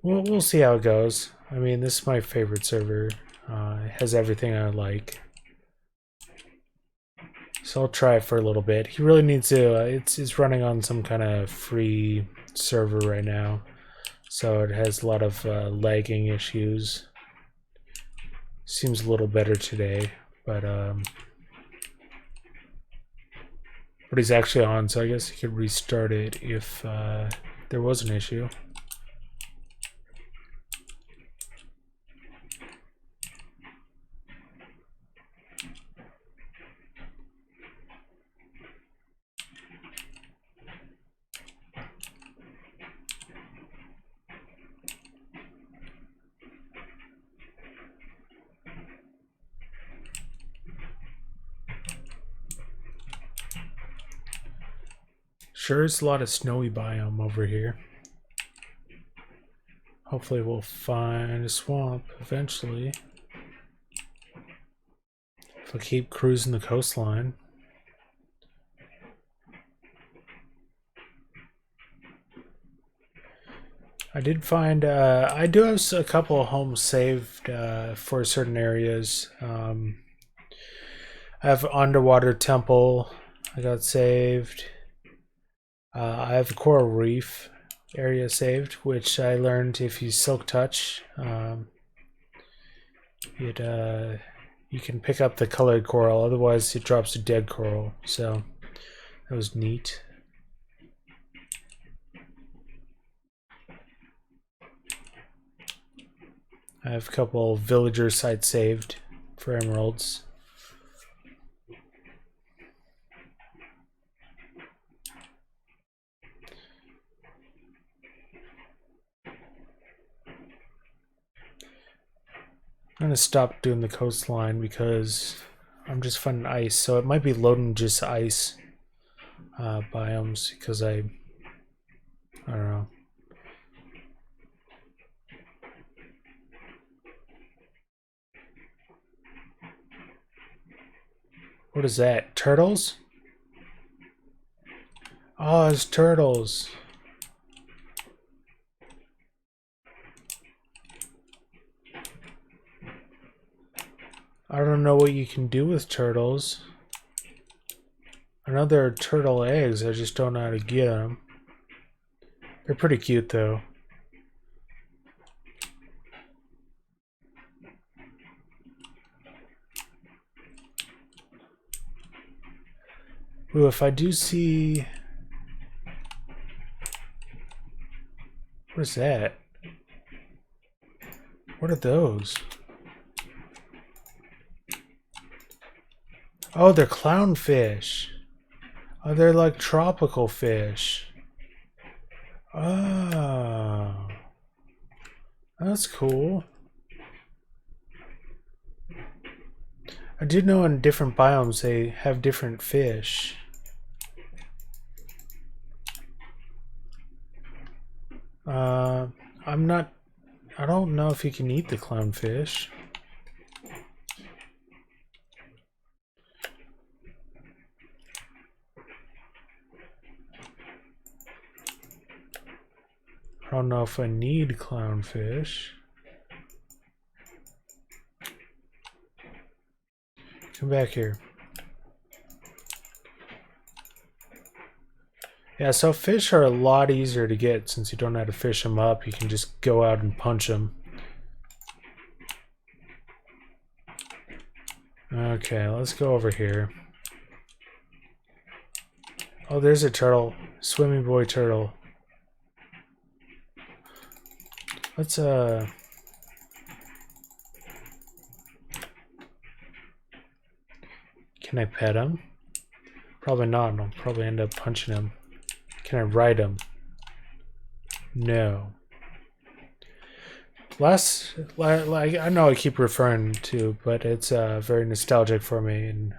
Speaker 1: we'll see how it goes. I mean, this is my favorite server. It has everything I like. So I'll try it for a little bit. He really needs to. It's running on some kind of free server right now, so it has a lot of lagging issues. Seems a little better today, but he's actually on, so I guess he could restart it if there was an issue. Sure is a lot of snowy biome over here. Hopefully we'll find a swamp eventually. If I keep cruising the coastline. I did find, I do have a couple of homes saved for certain areas. I have Underwater Temple, I got saved. I have the Coral Reef area saved, which I learned if you Silk Touch, you can pick up the colored coral, otherwise it drops to dead coral, so that was neat. I have a couple villager sites saved for emeralds. I'm gonna stop doing the coastline because I'm just finding ice, so it might be loading just ice biomes because I don't know. What is that? Turtles? Oh, it's turtles. I don't know what you can do with turtles. I know there are turtle eggs, I just don't know how to get them. They're pretty cute though. Ooh, if I do see... What is that? What are those? Oh, they're clownfish. Oh, they're like tropical fish. Oh. That's cool. I did know in different biomes they have different fish. I don't know if you can eat the clownfish. I don't know if I need clownfish. Come back here. Yeah, so fish are a lot easier to get since you don't have to fish them up. You can just go out and punch them. Okay, let's go over here. Oh, there's a turtle. Swimming boy turtle. Let's, Can I pet him? Probably not. I'll probably end up punching him. Can I ride him? No. Like I know I keep referring to, but it's very nostalgic for me. And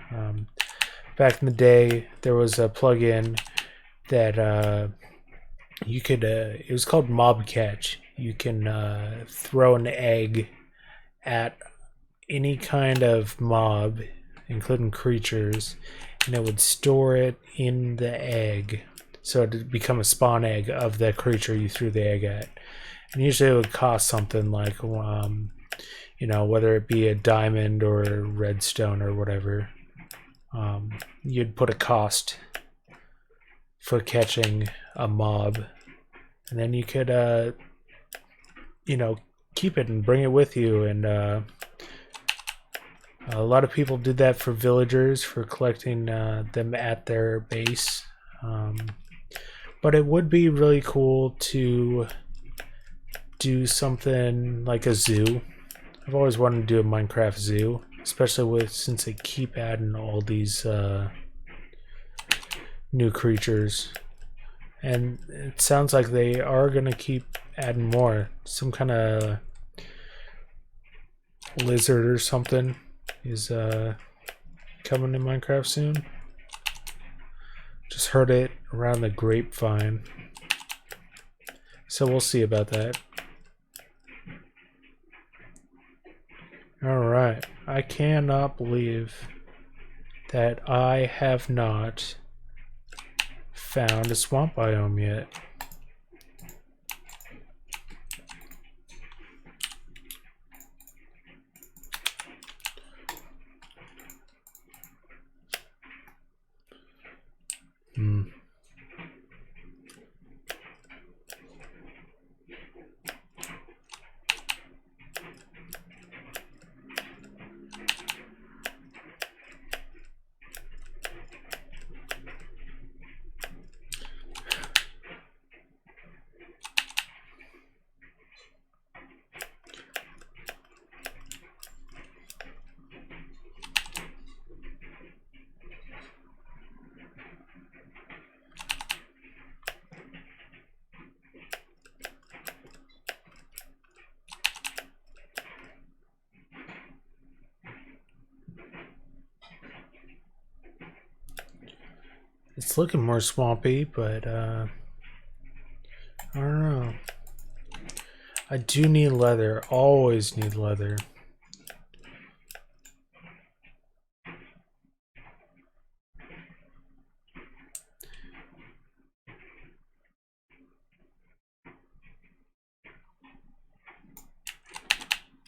Speaker 1: back in the day, there was a plugin that you could. It was called Mob Catch. You can throw an egg at any kind of mob, including creatures, and it would store it in the egg, so it would become a spawn egg of the creature you threw the egg at. And usually it would cost something like, you know, whether it be a diamond or a redstone or whatever. You'd put a cost for catching a mob, and then you could, you know, keep it and bring it with you. And a lot of people did that for villagers, for collecting them at their base. But it would be really cool to do something like a zoo. I've always wanted to do a Minecraft zoo, especially since they keep adding all these new creatures, and it sounds like they are gonna keep adding more. Some kind of lizard or something is coming in Minecraft soon. Just heard it around the grapevine, so we'll see about that. Alright, I cannot believe that I have not found a swamp biome yet. It's looking more swampy, but I don't know. I do need leather. Always need leather.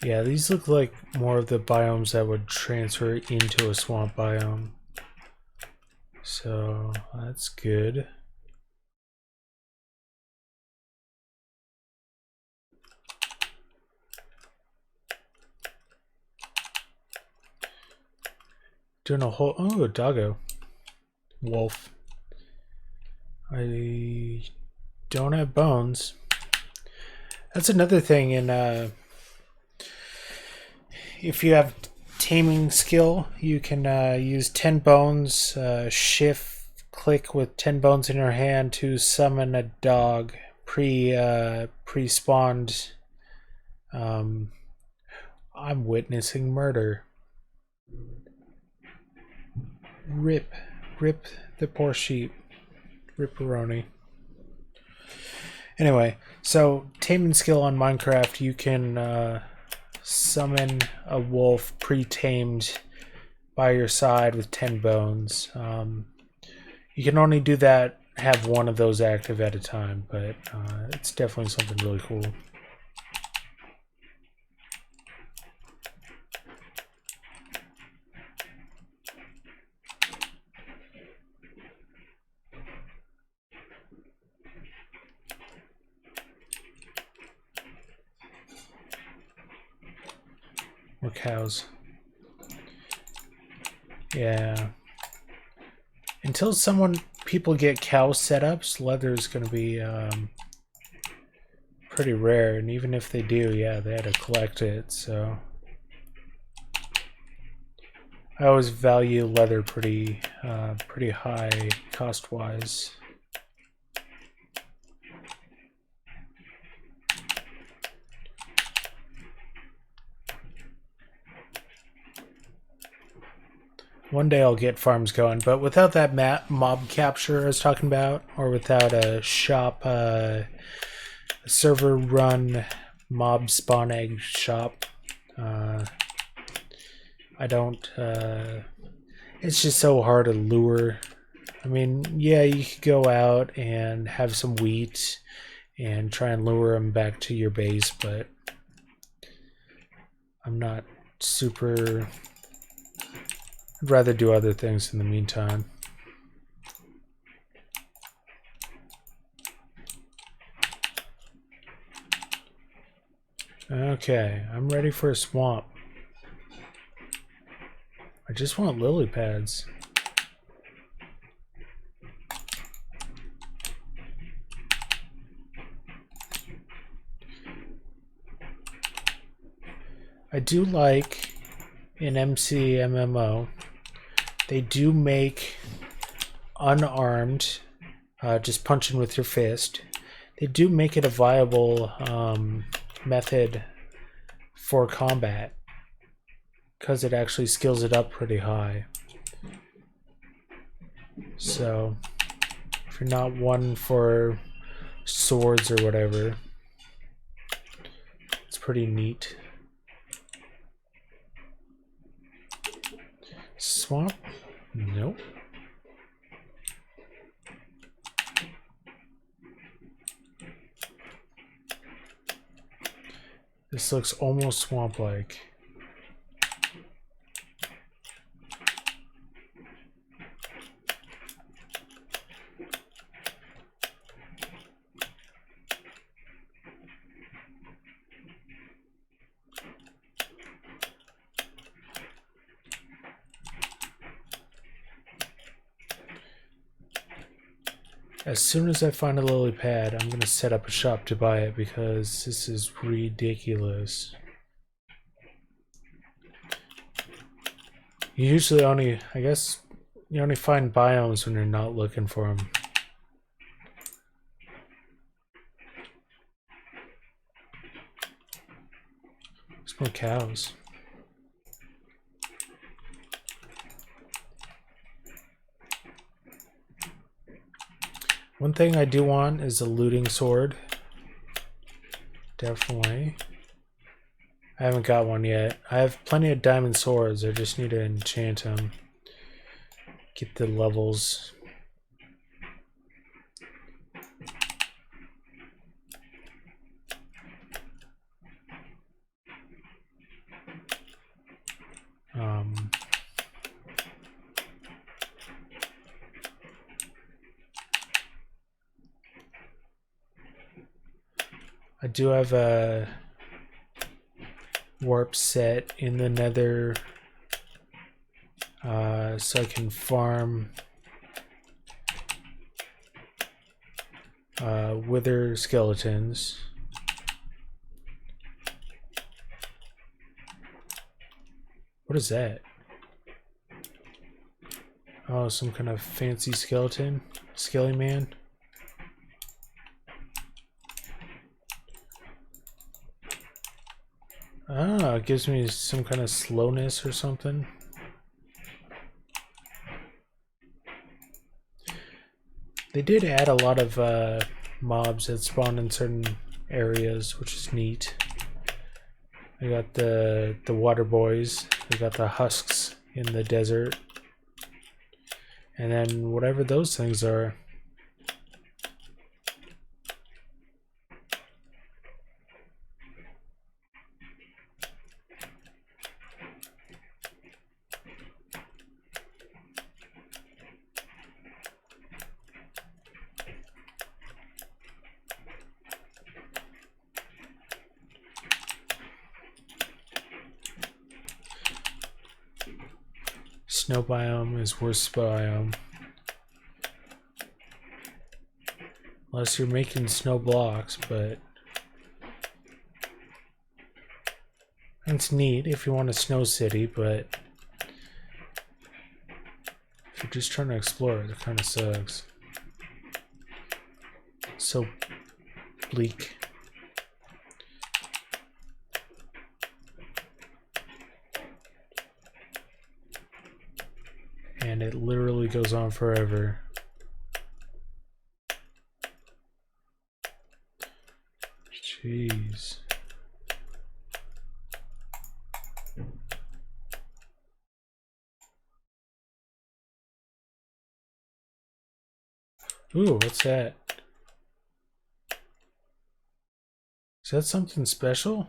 Speaker 1: Yeah, these look like more of the biomes that would transfer into a swamp biome. So that's good. Doing a whole, oh, a doggo. Wolf. I don't have bones. That's another thing in if you have taming skill, you can use 10 bones, shift click with 10 bones in your hand to summon a dog pre-spawned. I'm witnessing murder. Rip the poor sheep. Ripperoni. Anyway, so taming skill on Minecraft, you can summon a wolf pre-tamed by your side with 10 bones. You can only do that have one of those active at a time, but it's definitely something really cool. More cows. Yeah. Until people get cow setups, leather is going to be pretty rare. And even if they do, yeah, they had to collect it. So I always value leather pretty high cost-wise. One day I'll get farms going, but without that mob capture I was talking about, or without a shop, server run mob spawn egg shop, I don't, it's just so hard to lure. I mean, yeah, you could go out and have some wheat and try and lure them back to your base, but I'm not super... I'd rather do other things in the meantime. Okay, I'm ready for a swamp. I just want lily pads. I do like in MC MMO, they do make unarmed, just punching with your fist. They do make it a viable method for combat because it actually skills it up pretty high. So if you're not one for swords or whatever, it's pretty neat. Swamp? Nope. This looks almost swamp-like. As soon as I find a lily pad, I'm gonna set up a shop to buy it because this is ridiculous. You usually only, I guess, you only find biomes when you're not looking for them. There's more cows. One thing I do want is a looting sword. Definitely. I haven't got one yet. I have plenty of diamond swords. I just need to enchant them. Get the levels. I do have a warp set in the nether so I can farm wither skeletons. What is that? Oh, some kind of fancy skeleton? Skelly man? Ah, it gives me some kind of slowness or something. They did add a lot of mobs that spawn in certain areas, which is neat. I got the water boys. We got the husks in the desert. And then whatever those things are. Snow biome is worst biome. Unless you're making snow blocks, but it's neat if you want a snow city, but if you're just trying to explore it, it kind of sucks. So bleak. And it literally goes on forever. Jeez. Ooh, what's that? Is that something special?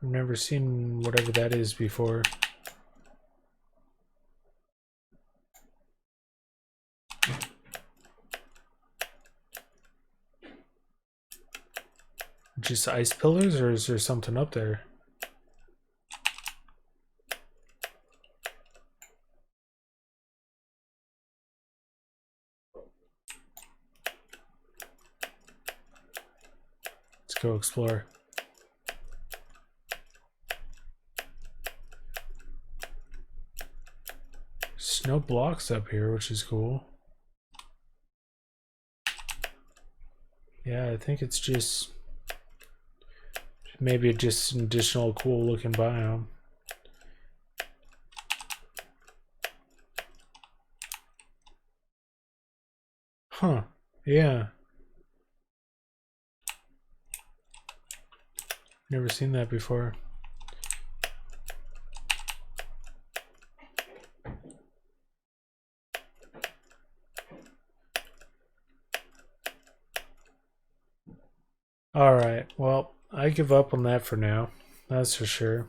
Speaker 1: I've never seen whatever that is before. Just ice pillars, or is there something up there? Let's go explore. Snow blocks up here, which is cool. Yeah, I think it's just maybe just an additional cool looking biome. Huh, yeah. Never seen that before. Alright, well, I give up on that for now. That's for sure.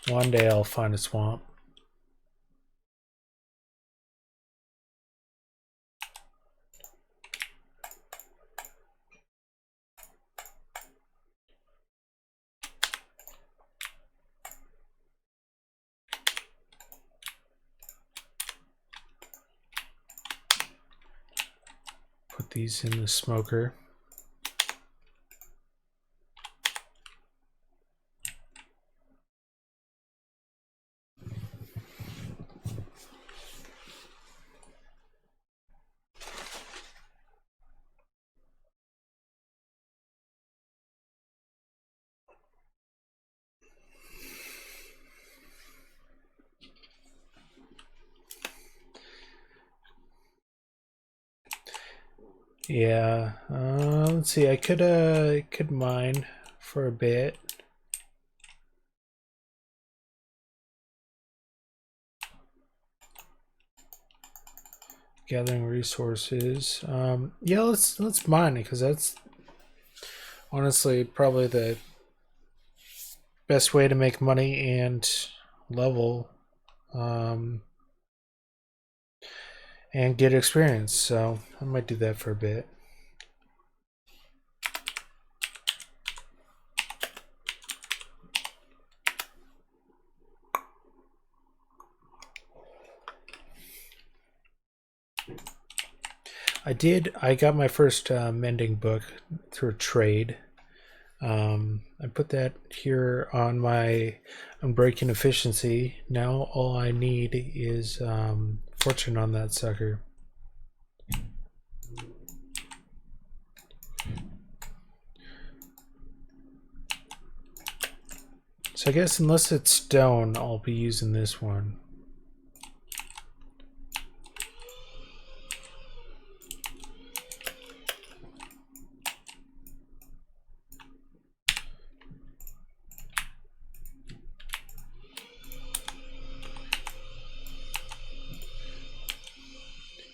Speaker 1: One day I'll find a swamp. Put these in the smoker. Yeah, let's see. I could mine for a bit. Gathering resources. Yeah, let's mine it, because that's honestly probably the best way to make money and level, and get experience. So I might do that for a bit. I got my first mending book through a trade. I put that here on my Unbreaking efficiency. Now all I need is fortune on that sucker. So I guess unless it's stone, I'll be using this one.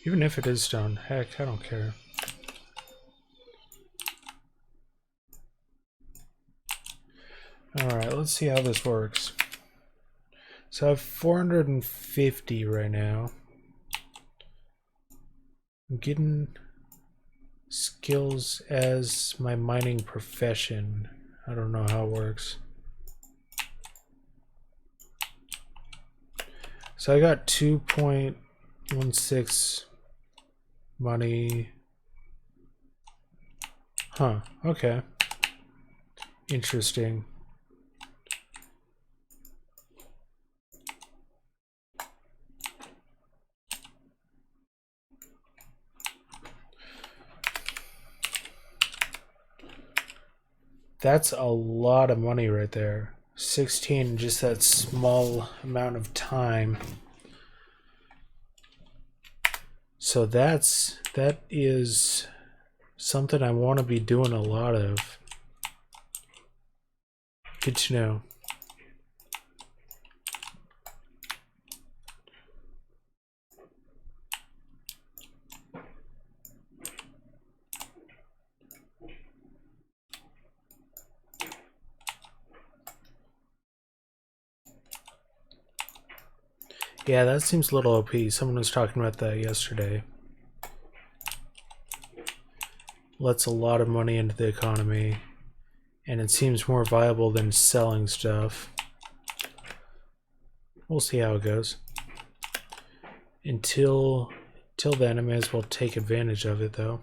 Speaker 1: Even if it is stone, heck, I don't care. Alright, let's see how this works. So I have 450 right now. I'm getting skills as my mining profession. I don't know how it works. So I got 2.16 money. Huh, okay. Interesting. That's a lot of money right there. 16 in just that small amount of time. So that is something I want to be doing a lot of. Good to know. Yeah, that seems a little OP. Someone was talking about that yesterday. Lets a lot of money into the economy, and it seems more viable than selling stuff. We'll see how it goes. Until then, I may as well take advantage of it, though.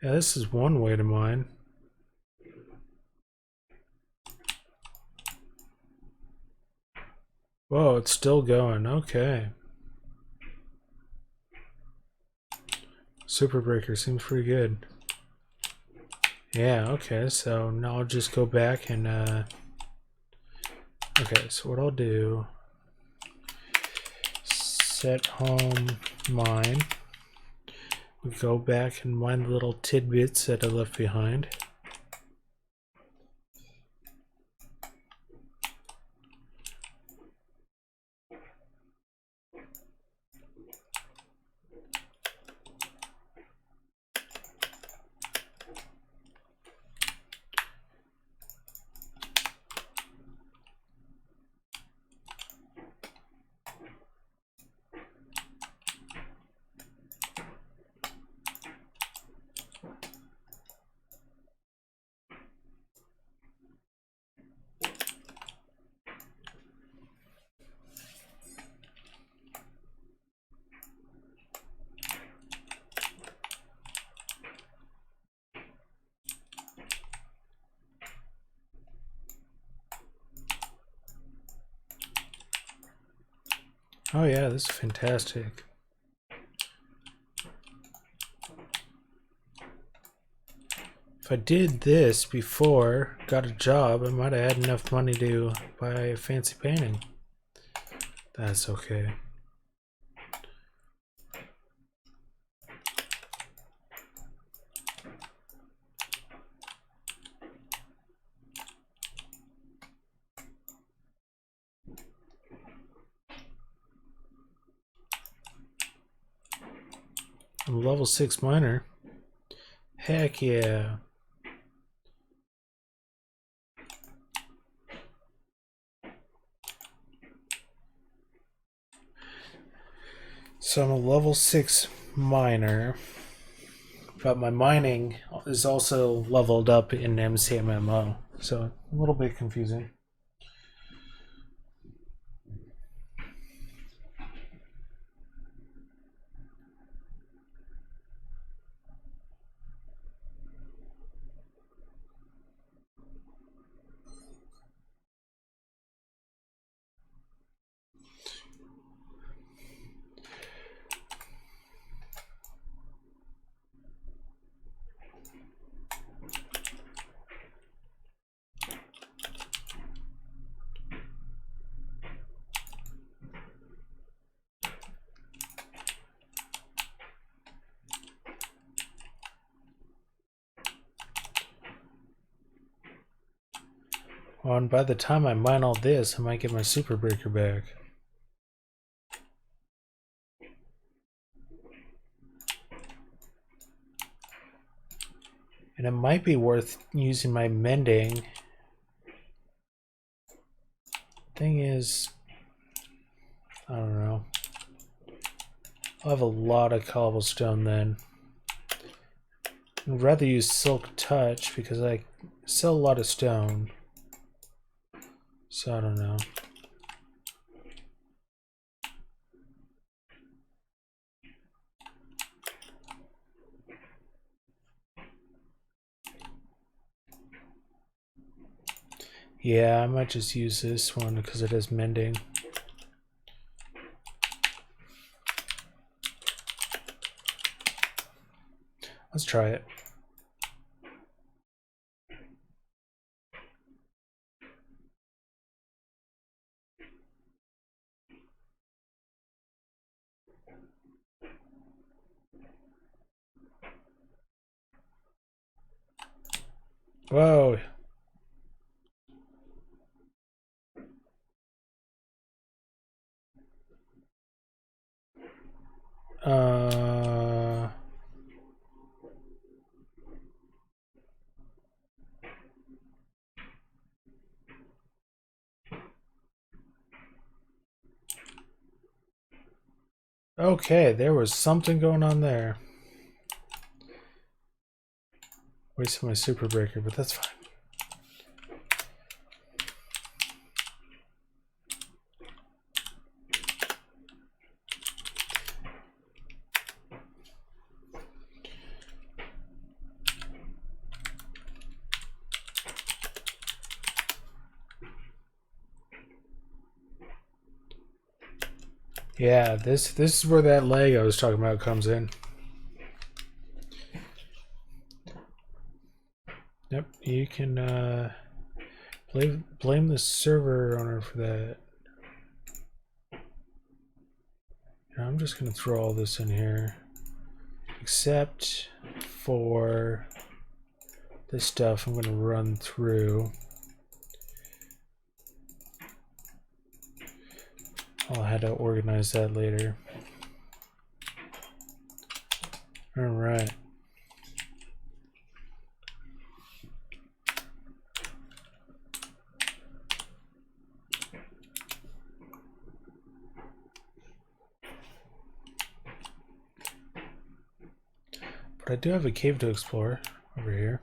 Speaker 1: Yeah, this is one way to mine. Whoa, it's still going. Okay. Super Breaker seems pretty good. Yeah, okay, so now I'll just go back and okay, so what I'll do, set home mine. We go back and mine the little tidbits that I left behind. Oh yeah, this is fantastic. If I did this before, got a job, I might have had enough money to buy a fancy painting. That's okay. I'm a level 6 miner. Heck yeah. So I'm a level 6 miner, but my mining is also leveled up in MCMMO, so a little bit confusing. Well, and by the time I mine all this, I might get my super breaker back. And it might be worth using my mending. Thing is, I don't know. I'll have a lot of cobblestone then. I'd rather use Silk Touch because I sell a lot of stone. So I don't know. Yeah, I might just use this one because it has mending. Let's try it. Whoa. Okay, there was something going on there. Wasted my super breaker, but that's fine. Yeah, this is where that lag I was talking about comes in. Yep, you can blame the server owner for that. I'm just gonna throw all this in here, except for this stuff I'm gonna run through. I'll have to organize that later. All right. But I do have a cave to explore over here.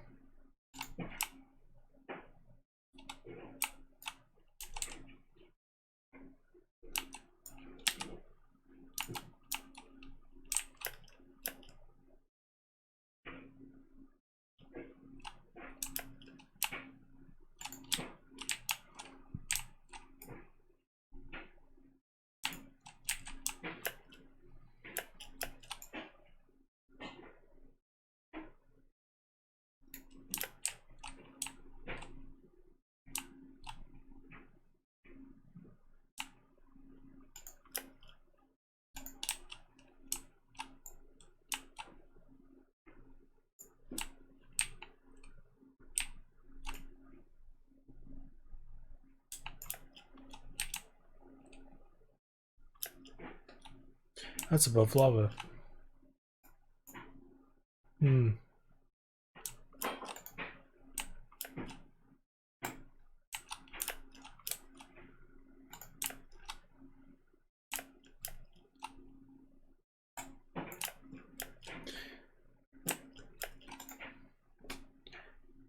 Speaker 1: That's above lava.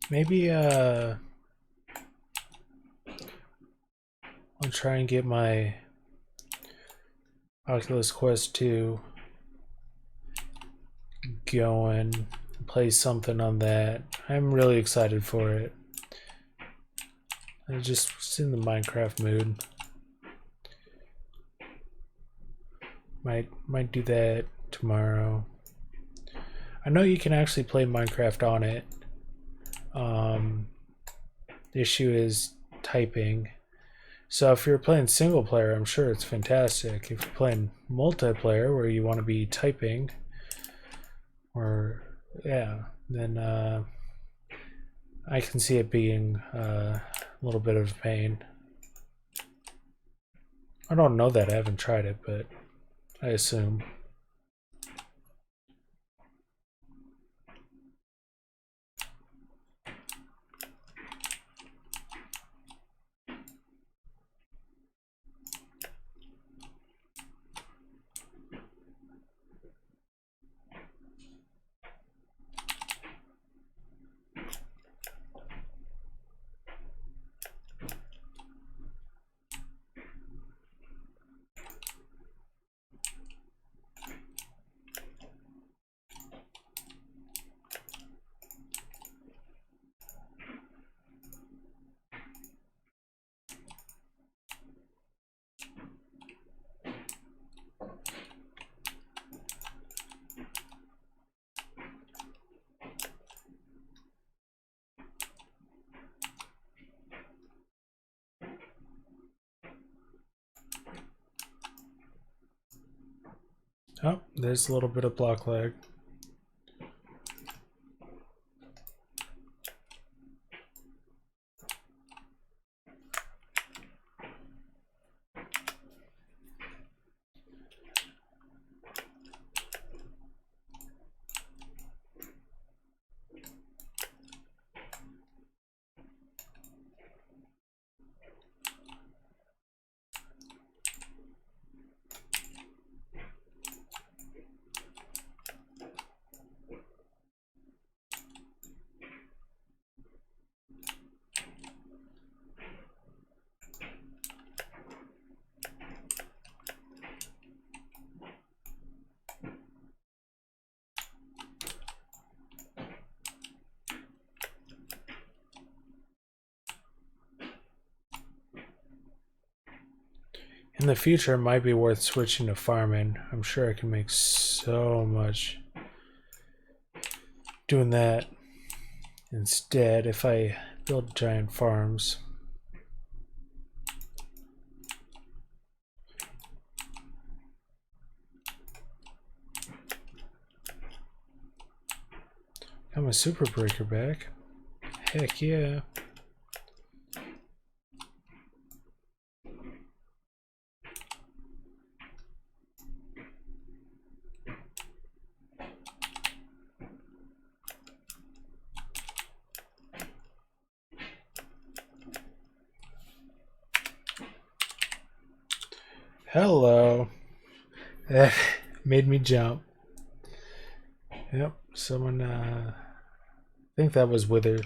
Speaker 1: Maybe I'll try and get my Oculus Quest 2 going, play something on that. I'm really excited for it. I just was in the Minecraft mood. Might do that tomorrow. I know you can actually play Minecraft on it. The issue is typing. So if you're playing single player, I'm sure it's fantastic. If you're playing multiplayer where you want to be typing, or yeah, then I can see it being a little bit of pain. I don't know that, I haven't tried it, but I assume. Oh, there's a little bit of block lag. In the future, it might be worth switching to farming. I'm sure I can make so much doing that instead if I build giant farms. Got my super breaker back. Heck yeah. Hello. That made me jump. Yep, someone, I think that was Wither.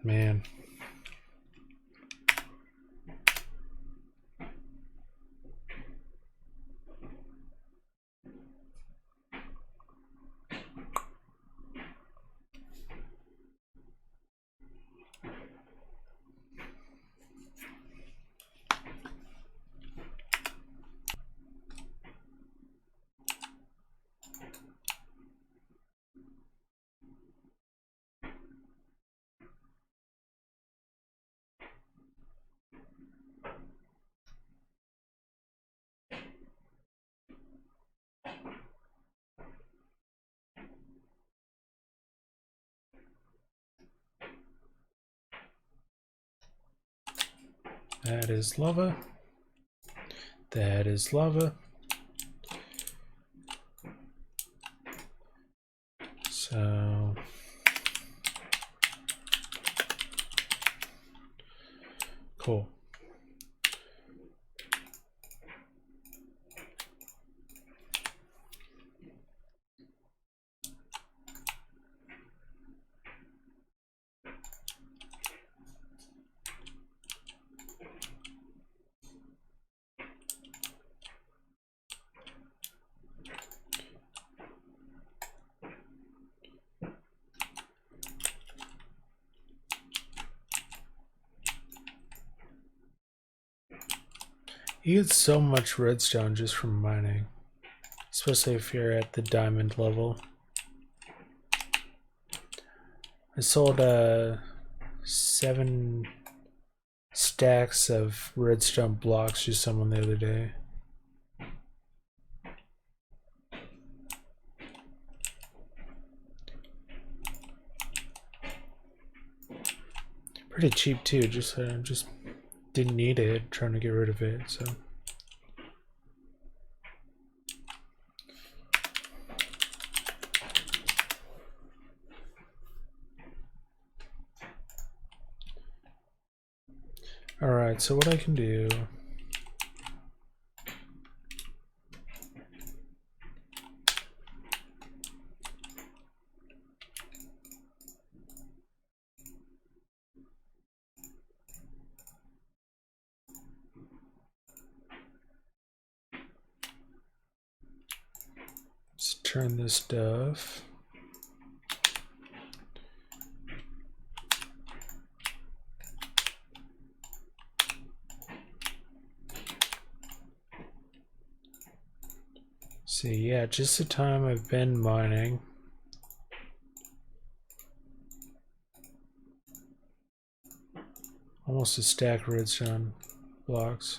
Speaker 1: Man. That is lava. That is lava. So cool. You get so much redstone just from mining, especially if you're at the diamond level. I sold 7 stacks of redstone blocks to someone the other day. Pretty cheap too. Just didn't need it. Trying to get rid of it. So. Alright, so what I can do is turn this stuff. See, yeah, just the time I've been mining. Almost a stack of redstone blocks.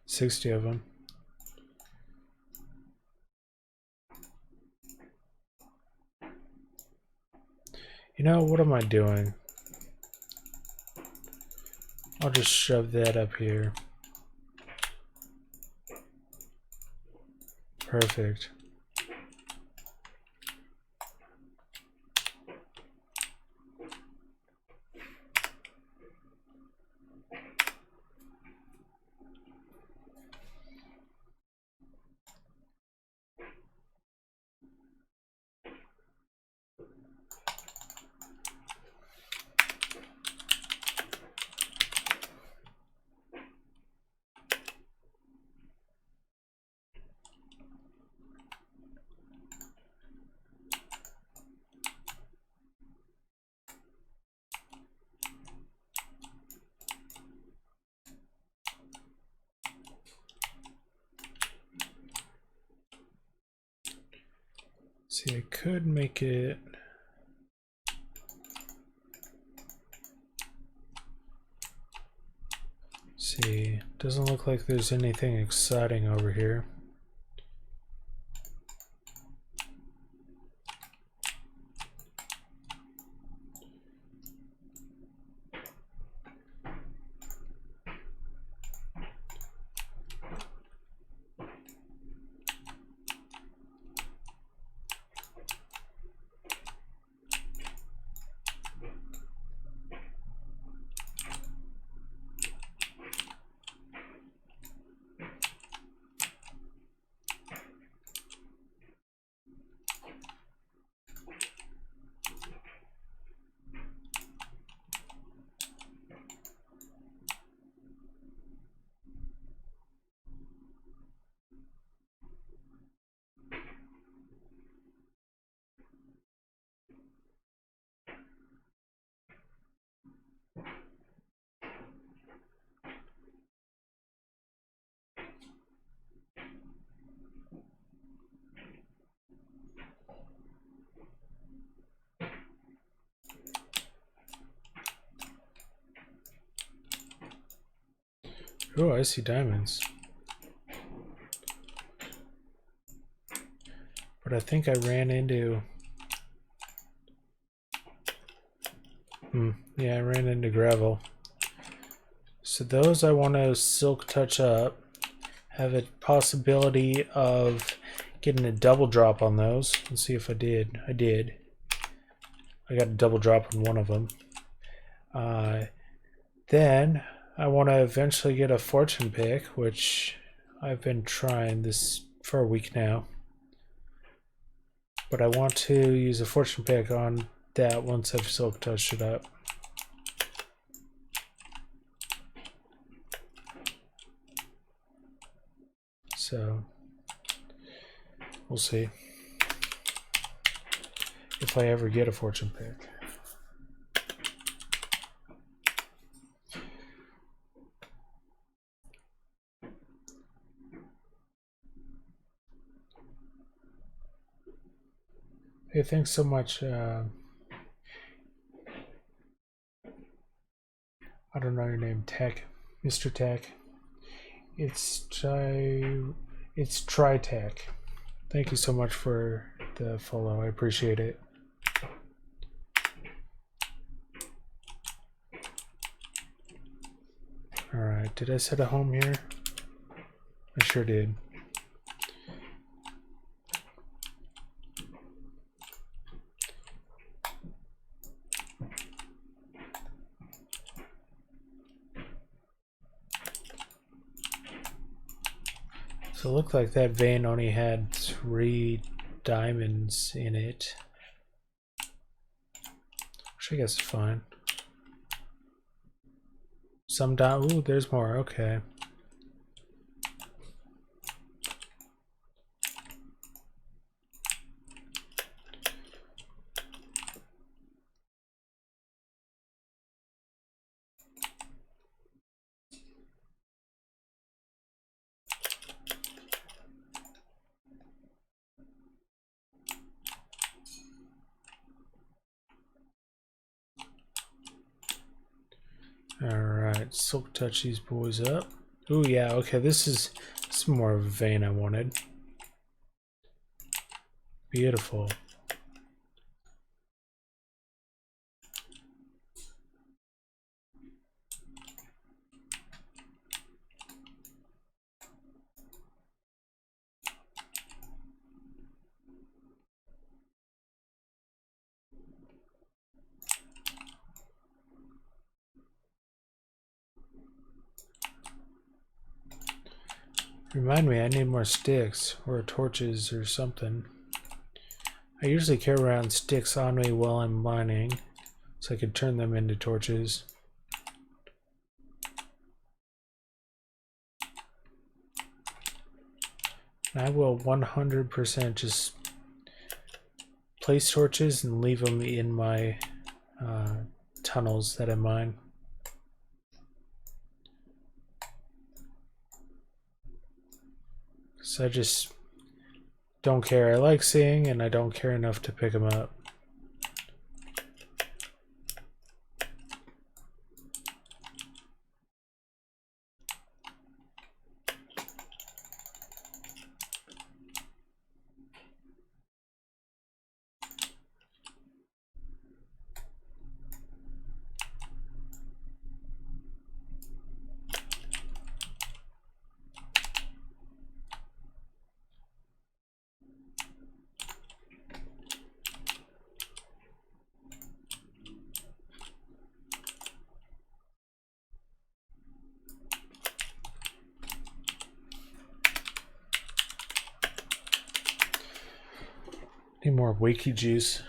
Speaker 1: $60 of them. You know, what am I doing? I'll just shove that up here. Perfect. See, I could make it. See, doesn't look like there's anything exciting over here. Oh, I see diamonds. But I think I ran into... yeah, I ran into gravel. So those I want to silk touch up. Have a possibility of getting a double drop on those. Let's see if I did. I did. I got a double drop on one of them. Then I want to eventually get a fortune pick, which I've been trying this for a week now. But I want to use a fortune pick on that once I've silk touched it up. So we'll see if I ever get a fortune pick. Hey, thanks so much. I don't know your name, Tech, Mr. Tech. It's Tritech. Thank you so much for the follow. I appreciate it. Alright, did I set a home here? I sure did. So it looked like that vein only had 3 diamonds in it. Which I guess is fine. Some ooh, there's more, okay. Alright, silk touch these boys up. Ooh, yeah, okay, this is more of a vein I wanted. Beautiful. Remind me, I need more sticks or torches or something. I usually carry around sticks on me while I'm mining, so I can turn them into torches. And I will 100% just place torches and leave them in my tunnels that I mine. So I just don't care. I like seeing, and I don't care enough to pick them up. Need more wiki juice.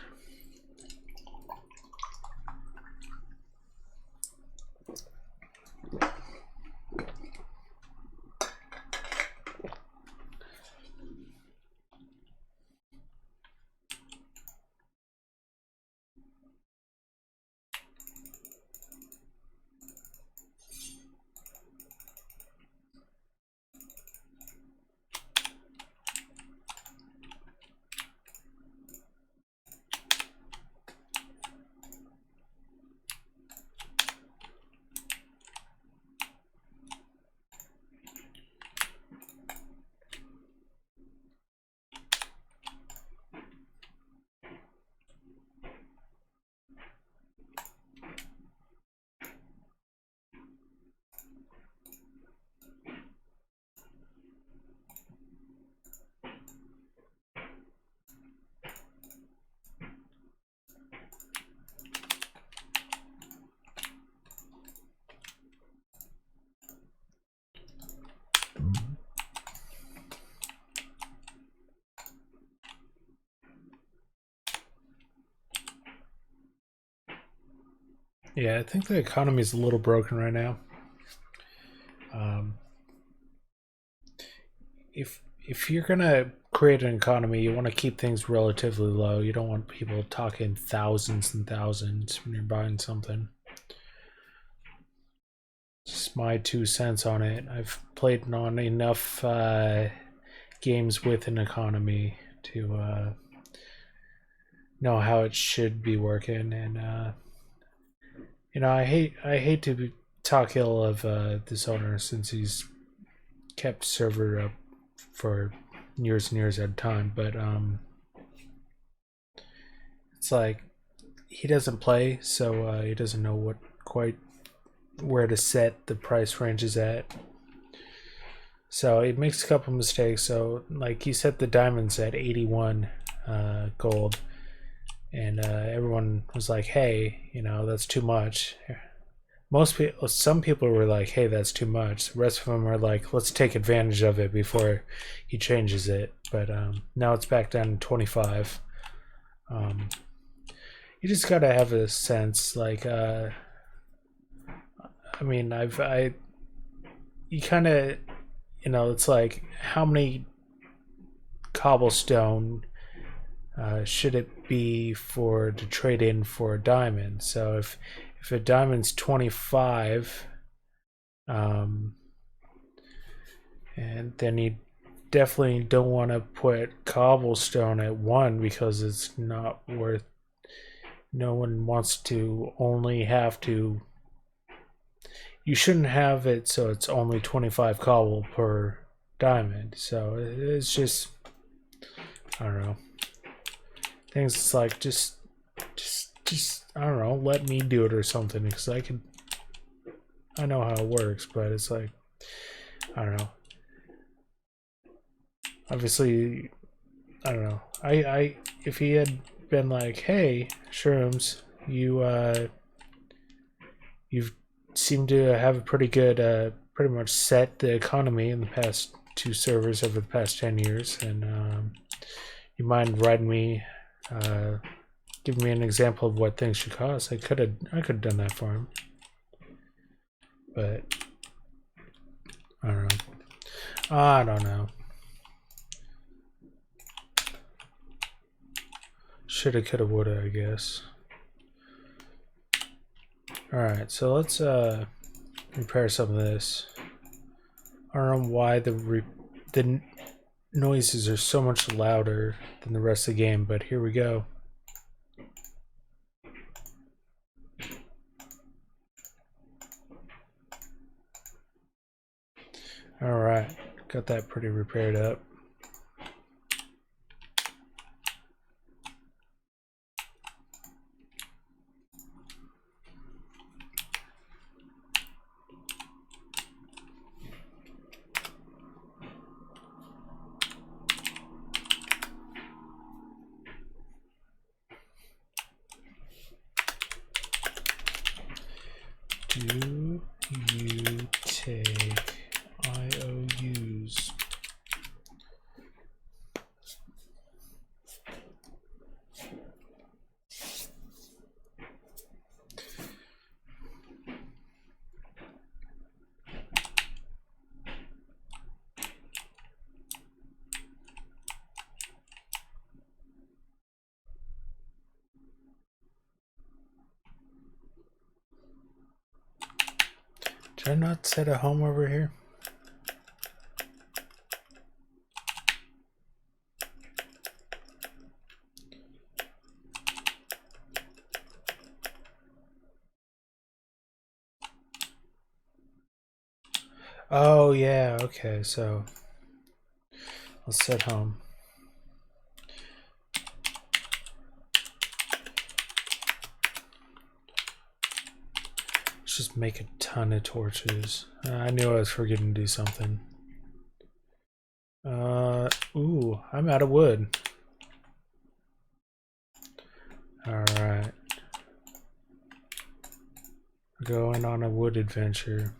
Speaker 1: Yeah, I think the economy is a little broken right now. If you're gonna create an economy, you want to keep things relatively low. You don't want people talking thousands and thousands when you're buying something. Just my 2 cents on it. I've played on enough games with an economy to know how it should be working, and you know, I hate to talk ill of this owner since he's kept server up for years and years at a time, but it's like he doesn't play, so he doesn't know what quite where to set the price ranges at. So he makes a couple mistakes. So like he set the diamonds at 81 gold, and everyone was like, "Hey, you know that's too much." Some people were like, "Hey, that's too much." The rest of them are like, "Let's take advantage of it before he changes it." But now it's back down to 25. You just gotta have a sense, like, I mean, you kind of, you know, it's like how many cobblestone should it be for to trade in for a diamond? So if a diamond's 25, and then you definitely don't want to put cobblestone at 1 because it's not worth. No one wants to only have to. You shouldn't have it so it's only 25 cobble per diamond. So it's just, I don't know. Things like just I don't know. Let me do it or something because I know how it works, but it's like I don't know. Obviously, I don't know. I if he had been like, hey, Shrooms, you've seemed to have a pretty good, pretty much set the economy in the past 2 servers over the past 10 years, and you mind writing me, giving me an example of what things should cost? I could have done that for him, but I don't know. I don't know. Shoulda, coulda, woulda, I guess. Alright, so let's repair some of this. I don't know why the noises are so much louder than the rest of the game, but here we go. Alright, got that pretty repaired up. Do you take IOUs? Did I not set a home over here? Oh yeah, okay, so let's set home. Let's just make a ton of torches. I knew I was forgetting to do something. Ooh, I'm out of wood. Alright. We're going on a wood adventure.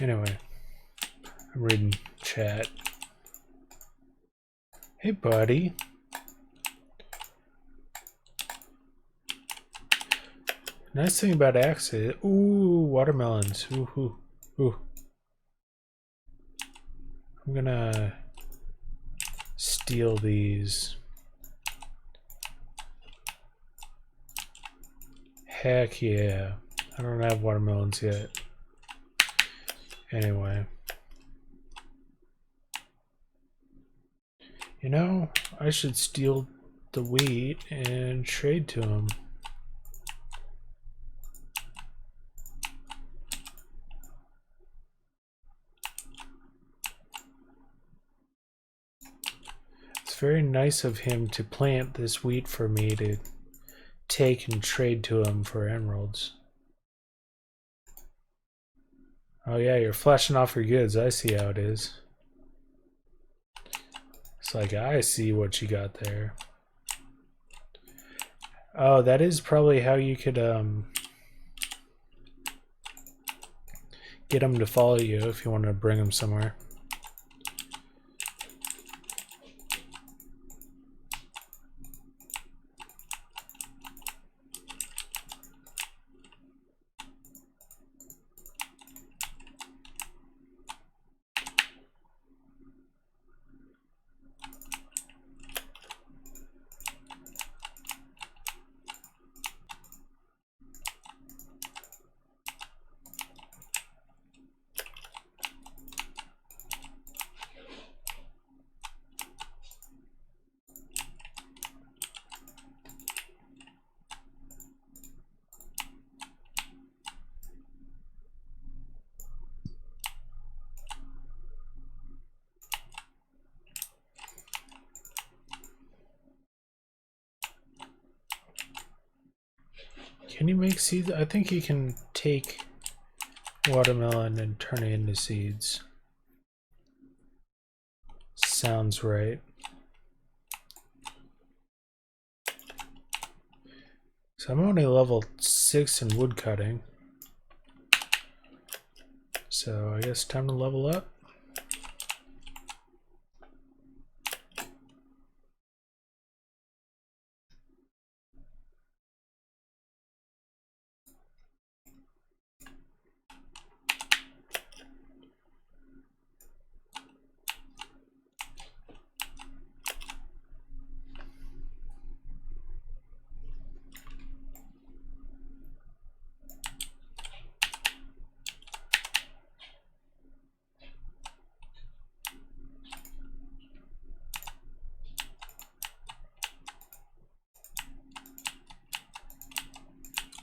Speaker 1: Anyway, I'm reading chat. Hey, buddy. Nice thing about Axis. Ooh, watermelons. Ooh, ooh, ooh. I'm gonna steal these. Heck yeah. I don't have watermelons yet. Anyway. You know, I should steal the wheat and trade to him. It's very nice of him to plant this wheat for me to take and trade to him for emeralds. Oh yeah, you're flashing off your goods. I see how it is. It's like, I see what you got there. Oh, that is probably how you could get them to follow you if you want to bring them somewhere. Can you make seeds? I think you can take watermelon and turn it into seeds. Sounds right. So I'm only level 6 in woodcutting. So I guess time to level up.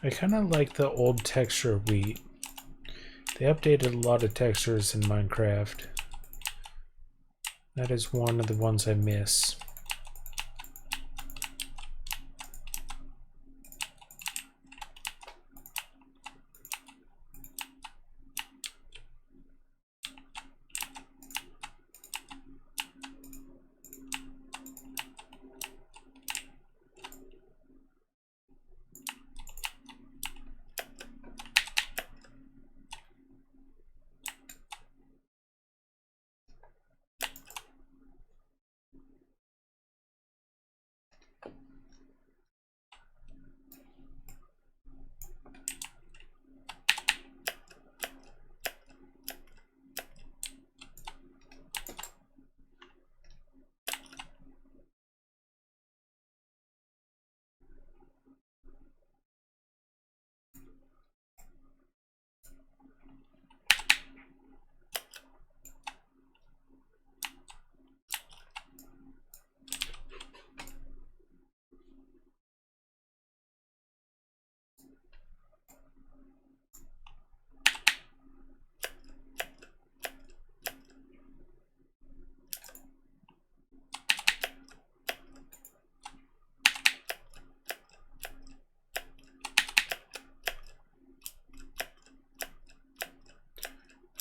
Speaker 1: I kind of like the old texture wheat. They updated a lot of textures in Minecraft. That is one of the ones I miss.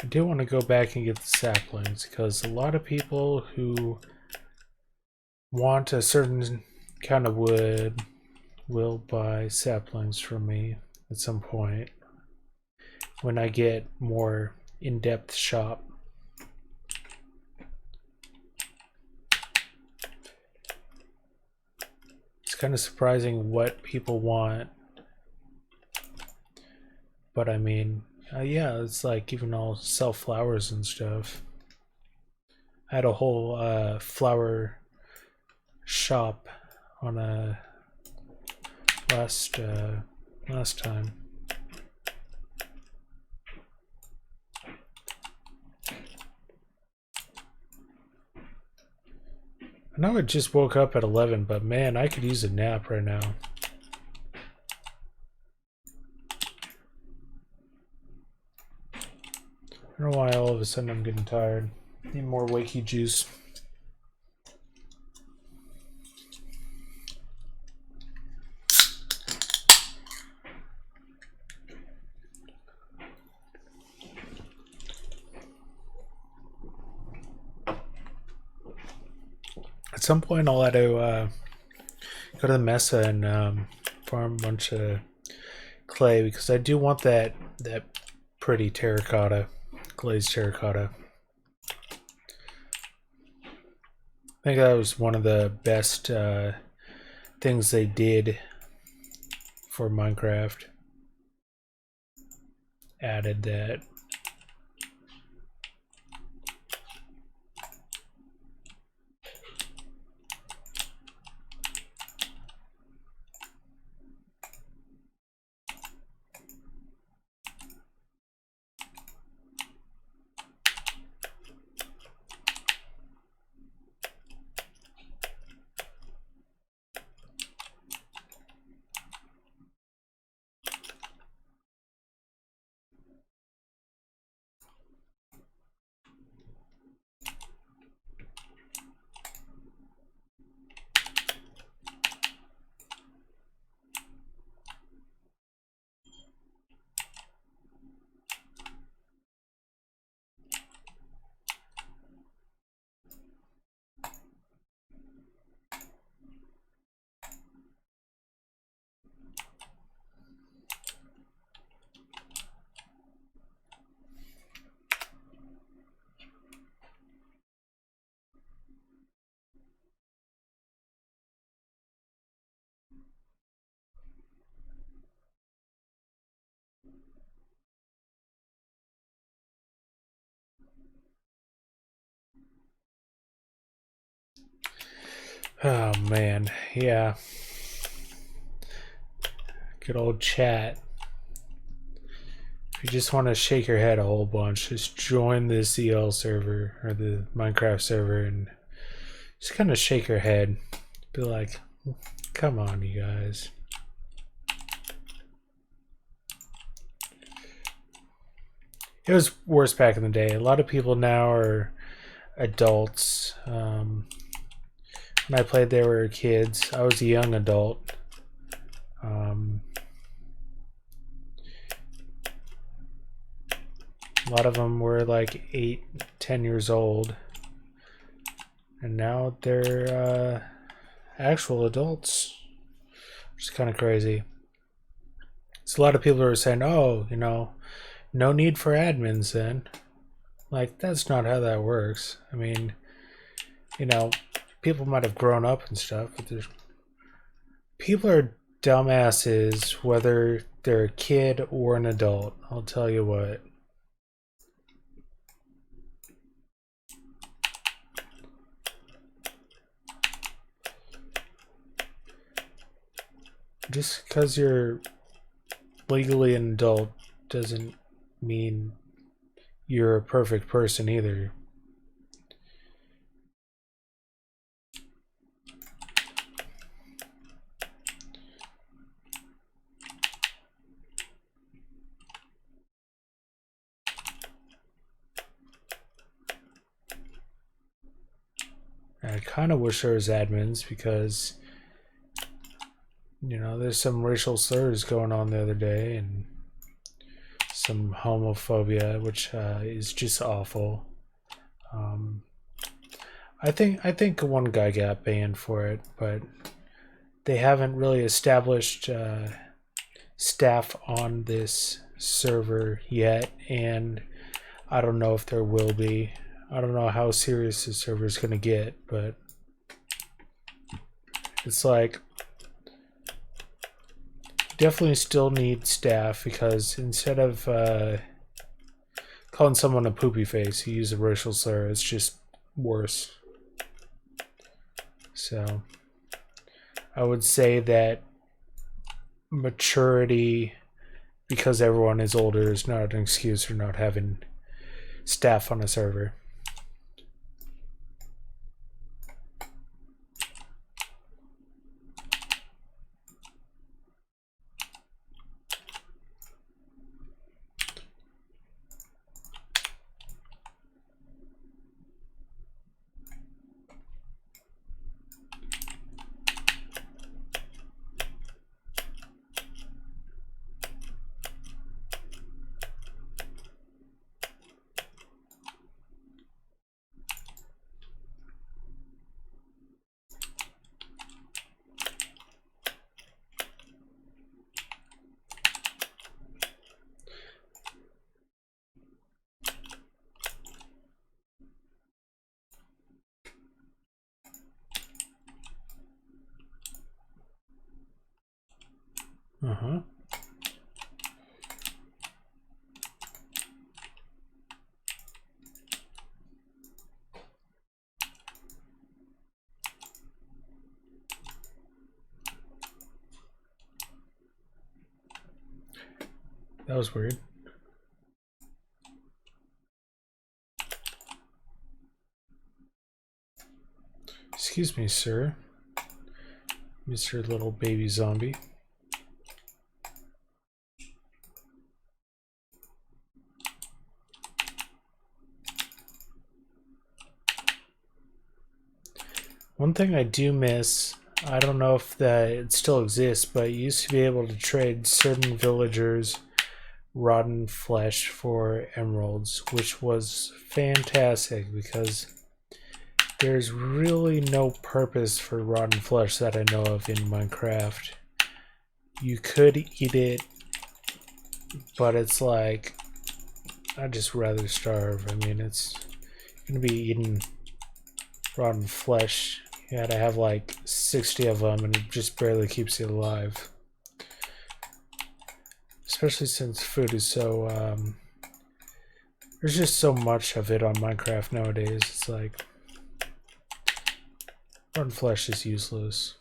Speaker 1: I do want to go back and get the saplings because a lot of people who want a certain kind of wood will buy saplings from me at some point when I get more in-depth shop. It's kind of surprising what people want, but I mean, yeah, it's like even all sell flowers and stuff. I had a whole flower shop on a last time. I know I just woke up at 11, but man, I could use a nap right now. I don't know why all of a sudden I'm getting tired. Need more wakey juice. At some point I'll have to go to the Mesa and farm a bunch of clay because I do want that pretty terracotta, glazed terracotta. I think that was one of the best things they did for Minecraft. Added that. Oh man, yeah. Good old chat. If you just want to shake your head a whole bunch, just join the CL server or the Minecraft server and just kind of shake your head. Be like, come on, you guys. It was worse back in the day. A lot of people now are adults. When I played, they were kids. I was a young adult. A lot of them were like 8, 10 years old. And now they're actual adults. Which is kind of crazy. So a lot of people are saying, oh, you know, no need for admins then. Like, that's not how that works. I mean, you know, people might have grown up and stuff, but there's people are dumbasses whether they're a kid or an adult. I'll tell you what. Just because you're legally an adult doesn't mean you're a perfect person either. I kind of wish there was admins because, you know, there's some racial slurs going on the other day and some homophobia, which is just awful. I think one guy got banned for it, but they haven't really established staff on this server yet, and I don't know if there will be. I don't know how serious the server is going to get, but it's like definitely still need staff, because instead of calling someone a poopy face, you use a racial slur. It's just worse. So I would say that maturity, because everyone is older, is not an excuse for not having staff on a server. Uh-huh. That was weird. Excuse me, sir. Mr. Little Baby Zombie. One thing I do miss, I don't know if that it still exists, but you used to be able to trade certain villagers' rotten flesh for emeralds, which was fantastic, because there's really no purpose for rotten flesh that I know of in Minecraft. You could eat it, but it's like, I'd just rather starve. I mean, it's gonna be eating rotten flesh. You gotta have like 60 of them, and it just barely keeps you alive. Especially since food is so, there's just so much of it on Minecraft nowadays. It's like, rotten flesh is useless.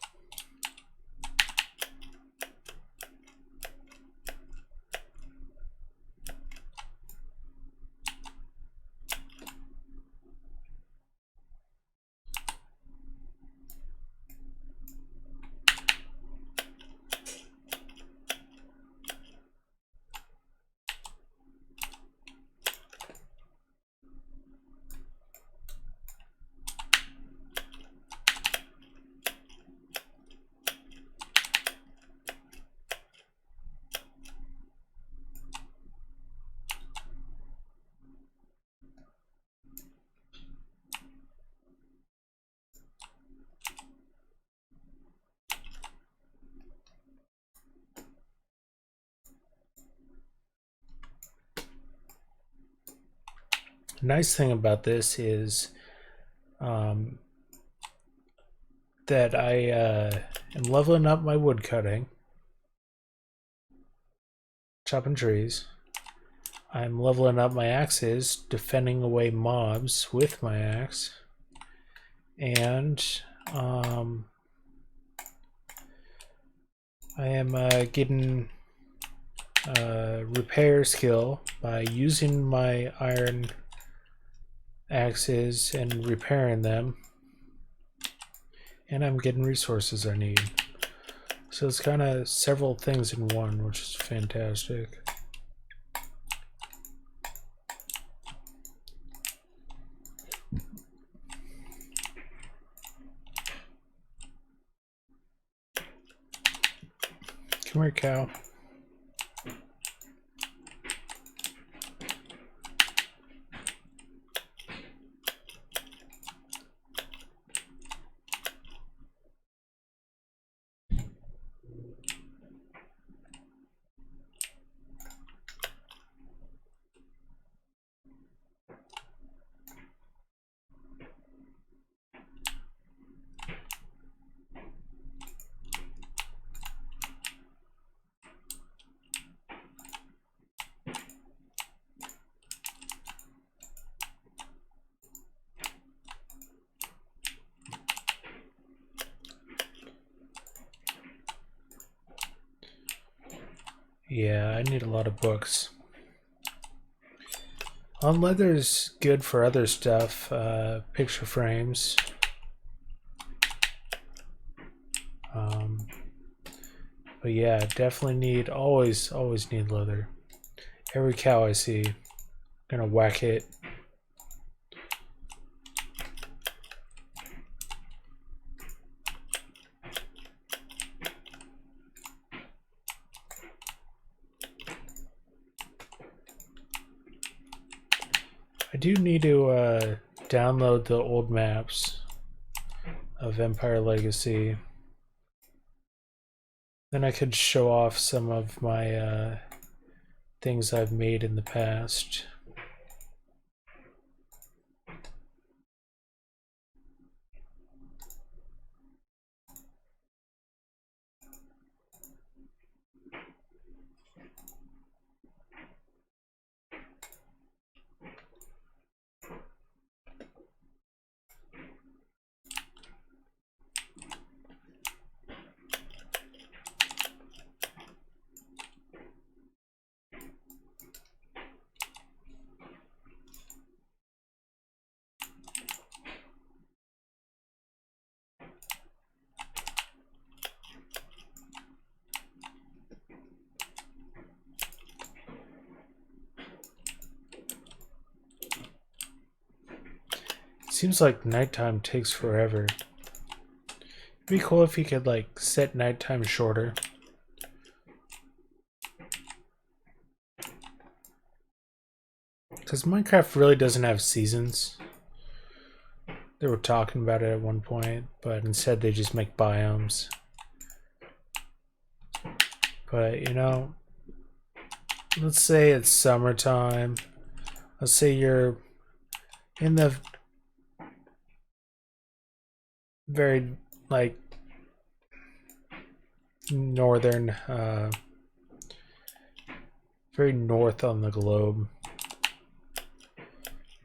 Speaker 1: Nice thing about this is that I am leveling up my wood cutting, chopping trees. I'm leveling up my axes, defending away mobs with my axe, and I am getting repair skill by using my iron axes and repairing them, and I'm getting resources I need. So it's kind of several things in one, which is fantastic. Come here, cow. Yeah, I need a lot of books. Leather's good for other stuff, picture frames. But yeah, definitely need, always need leather. Every cow I see, gonna whack it. I do need to download the old maps of Empire Legacy. Then I could show off some of my things I've made in the past. Seems like nighttime takes forever. It'd be cool if you could like set nighttime shorter. Because Minecraft really doesn't have seasons. They were talking about it at one point, but instead they just make biomes. But you know, let's say it's summertime. Let's say you're in the very like northern, very north on the globe.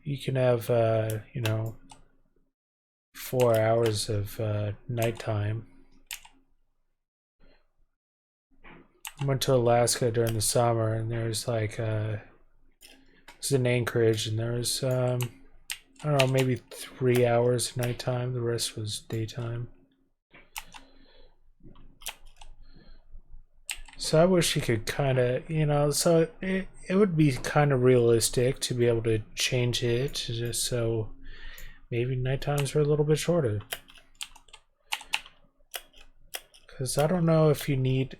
Speaker 1: You can have, you know, 4 hours of nighttime. I went to Alaska during the summer, and there's like, it's in Anchorage, and there's, I don't know, maybe 3 hours of nighttime. The rest was daytime. So I wish you could kind of, you know, so it would be kind of realistic to be able to change it just so maybe night times are a little bit shorter. Because I don't know if you need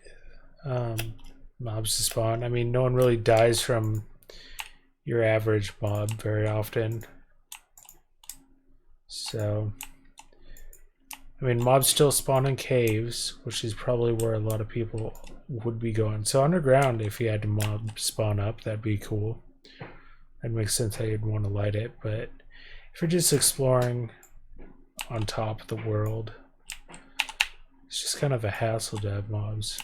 Speaker 1: mobs to spawn. I mean, no one really dies from your average mob very often. So, I mean, mobs still spawn in caves, which is probably where a lot of people would be going. So underground, if you had to mob spawn up, that'd be cool. That makes sense how you'd want to light it. But if you're just exploring on top of the world, it's just kind of a hassle to have mobs.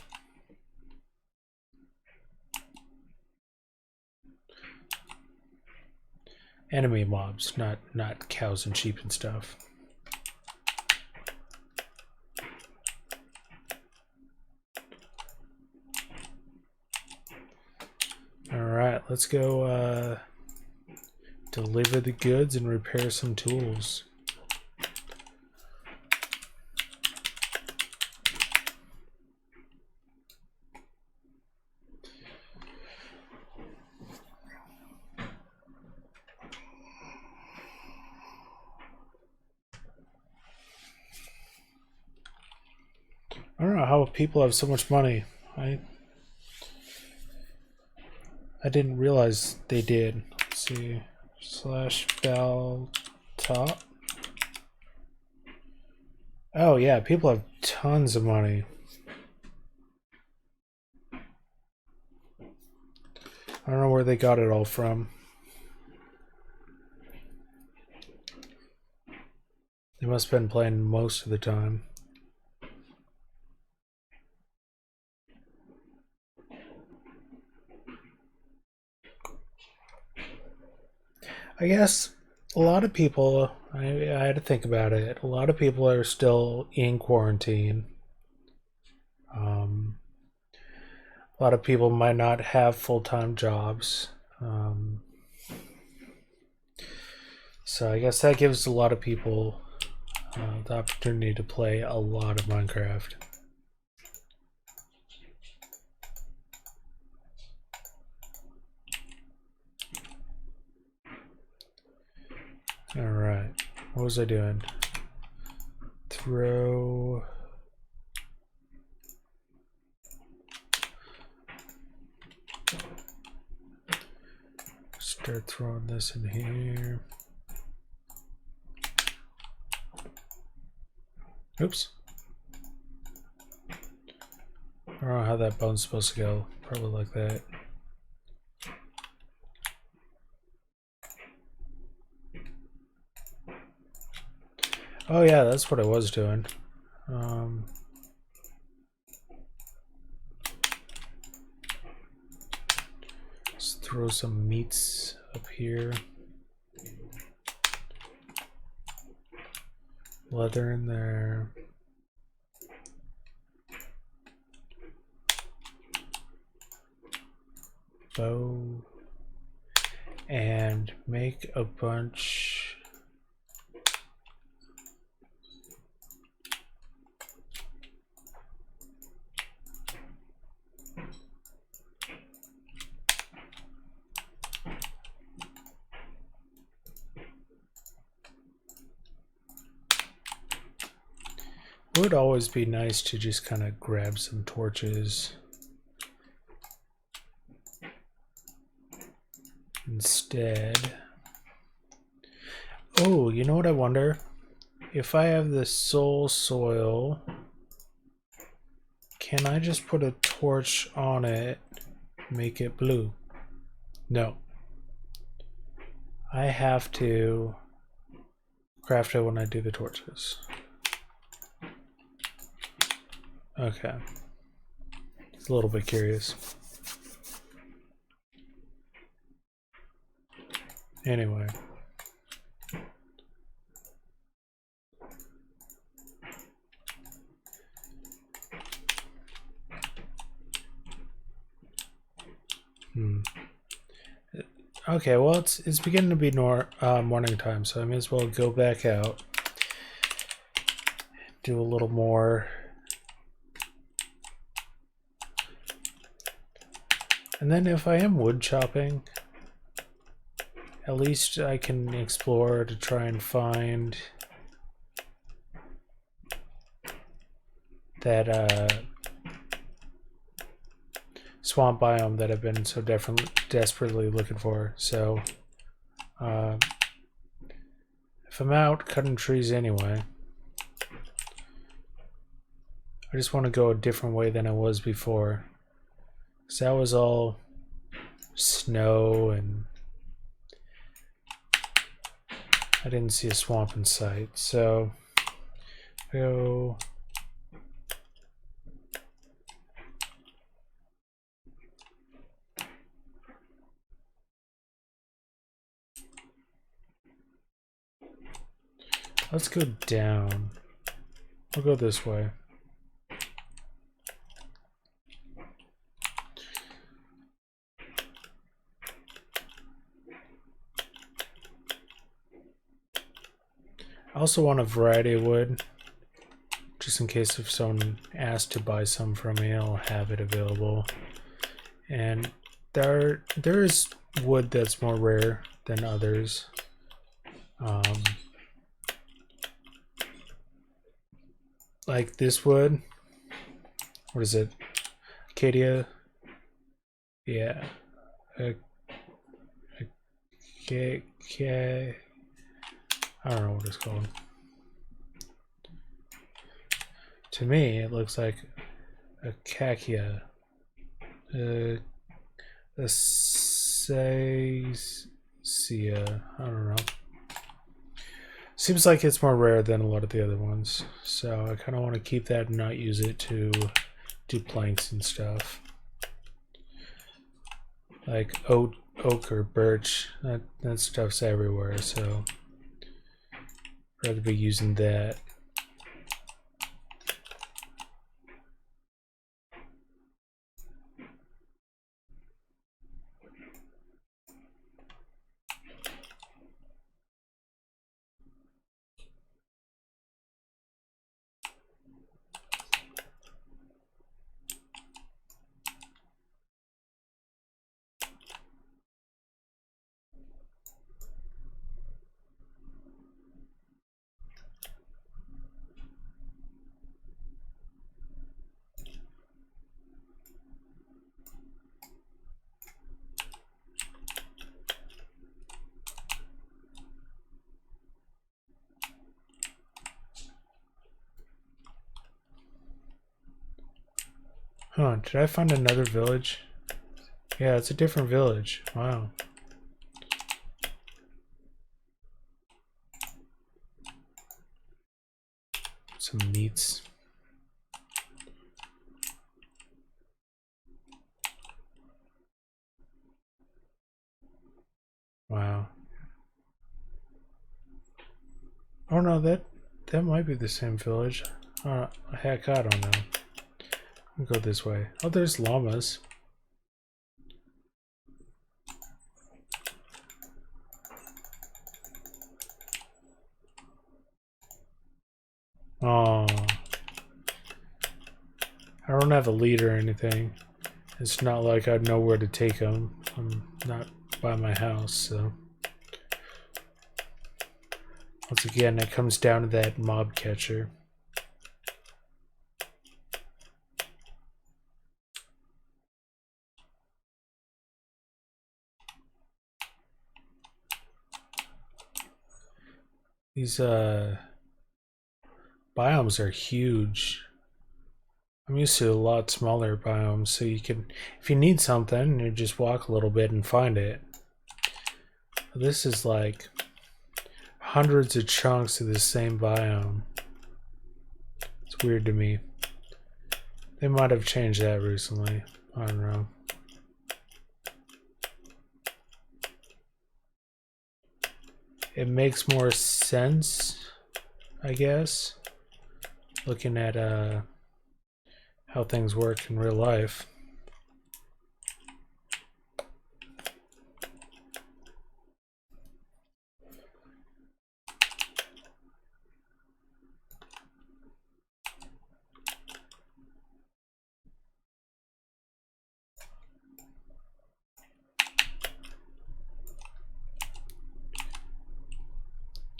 Speaker 1: Enemy mobs, not cows and sheep and stuff. Alright, let's go deliver the goods and repair some tools. I don't know how people have so much money. I didn't realize they did. Let's see. /bell top. Oh yeah, people have tons of money. I don't know where they got it all from. They must have been playing most of the time. I guess a lot of people, I had to think about it, a lot of people are still in quarantine. A lot of people might not have full-time jobs. So I guess that gives a lot of people the opportunity to play a lot of Minecraft. Alright, what was I doing? Throw... Start throwing this in here. Oops. I don't know how that bone's supposed to go. Probably like that. Oh yeah, that's what I was doing. Let's throw some meats up here. Leather in there. Bow. And make a bunch. It would always be nice to just kind of grab some torches. Instead. Oh, you know what I wonder? If I have the soul soil, can I just put a torch on it, make it blue? No. I have to craft it when I do the torches. Okay. It's a little bit curious. Anyway. Okay, well it's beginning to be morning time, so I may as well go back out, do a little more. And then if I am wood chopping, at least I can explore to try and find that swamp biome that I've been so desperately looking for. So if I'm out cutting trees anyway, I just want to go a different way than I was before. So that was all snow and I didn't see a swamp in sight. So go. Let's go down. We'll go this way. I also want a variety of wood, just in case if someone asks to buy some from me, I'll have it available. And there is wood that's more rare than others. Like this wood. What is it? Acacia? Yeah. Okay. I don't know what it's called. To me, it looks like a Acacia. Acacia. I don't know. Seems like it's more rare than a lot of the other ones. So I kind of want to keep that and not use it to do planks and stuff. Like oak or birch. That stuff's everywhere, so I'd rather be using that. Huh, did I find another village? Yeah, it's a different village. Wow. Some meats. Wow. Oh no, that might be the same village. Heck, I don't know. I'll go this way. Oh, there's llamas. Oh, I don't have a lead or anything. It's not like I know where to take them. I'm not by my house, so. Once again, it comes down to that mob catcher. These biomes are huge. I'm used to a lot smaller biomes, so you can, if you need something, you just walk a little bit and find it. This is like hundreds of chunks of the same biome. It's weird to me. They might have changed that recently. I don't know. It makes more sense, I guess, looking at how things work in real life.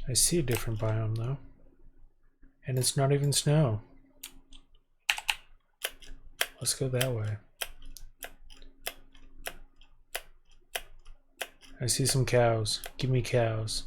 Speaker 1: I see a different biome though. And it's not even snow. Let's go that way. I see some cows. Give me cows.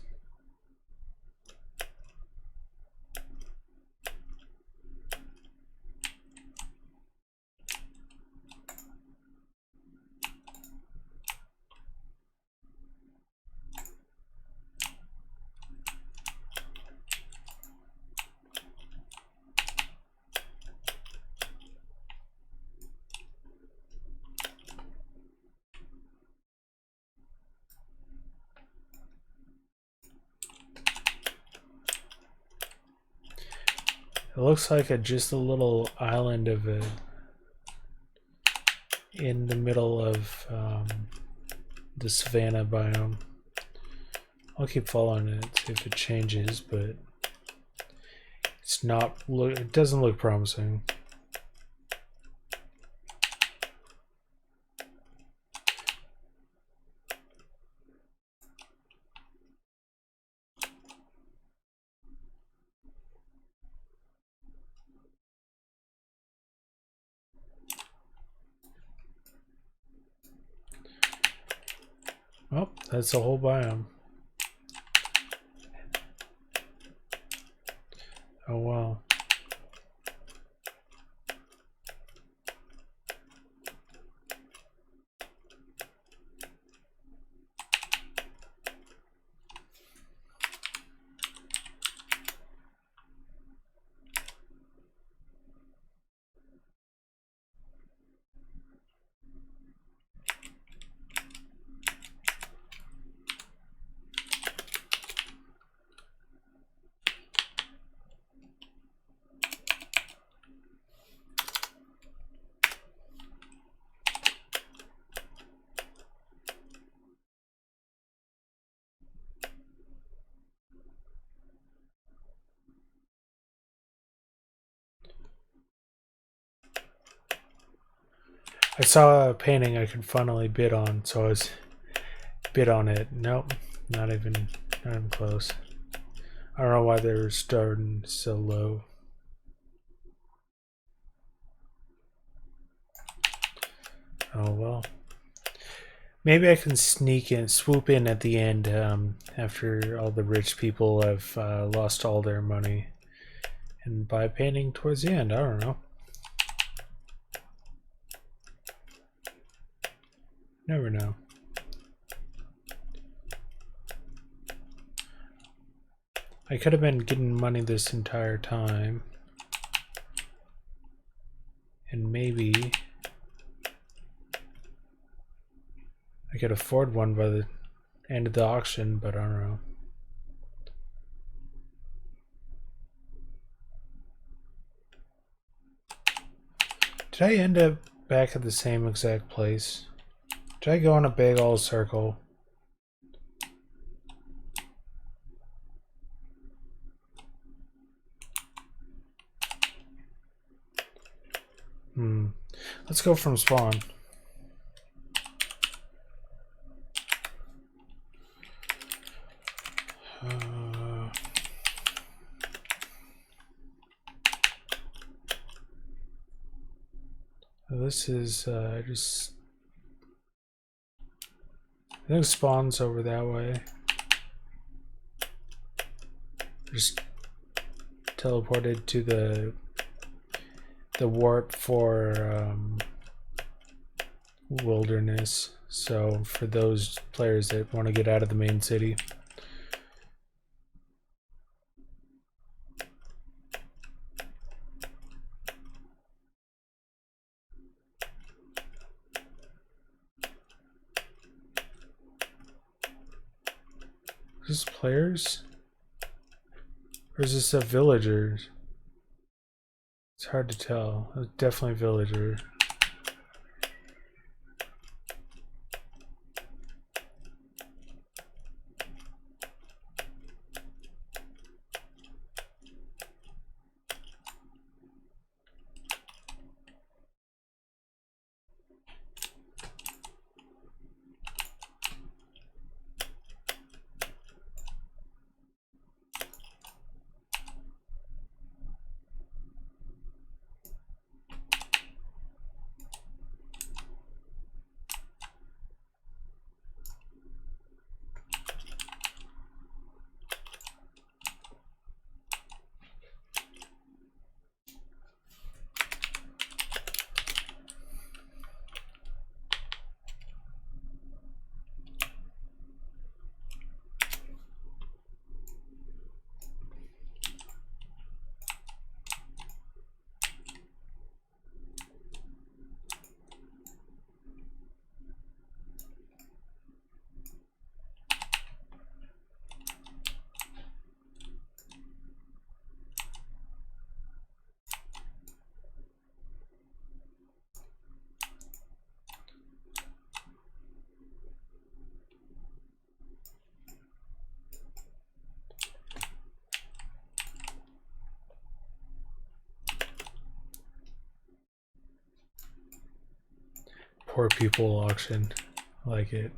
Speaker 1: It looks like just a little island of it in the middle of the savanna biome. I'll keep following it, see if it changes, but it's not. It doesn't look promising. Oh, that's a whole biome. Oh wow. I saw a painting I could finally bid on, so I was bid on it. Nope, not even close. I don't know why they're starting so low. Oh well. Maybe I can swoop in at the end after all the rich people have lost all their money and buy a painting towards the end. I don't know. Never know. I could have been getting money this entire time. And maybe I could afford one by the end of the auction, but I don't know. Did I end up back at the same exact place? Did I go in a big old circle? Let's go from spawn. This is just... I think spawn's over that way. Just teleported to the warp for wilderness. So for those players that want to get out of the main city. Is this players? Or is this a villager? It's hard to tell. It's definitely villager. Poor people auction. I like it.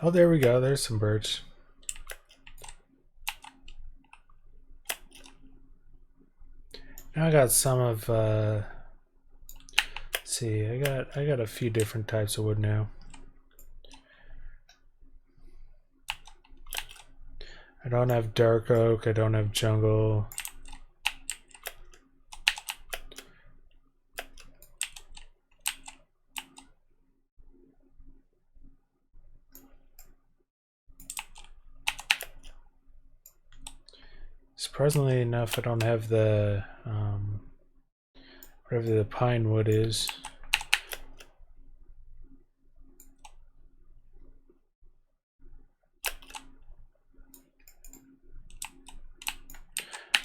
Speaker 1: Oh, there we go. There's some birch. Now I got some of let's see, I got a few different types of wood now. I don't have dark oak, I don't have jungle. Surprisingly enough, I don't have the whatever the pine wood is.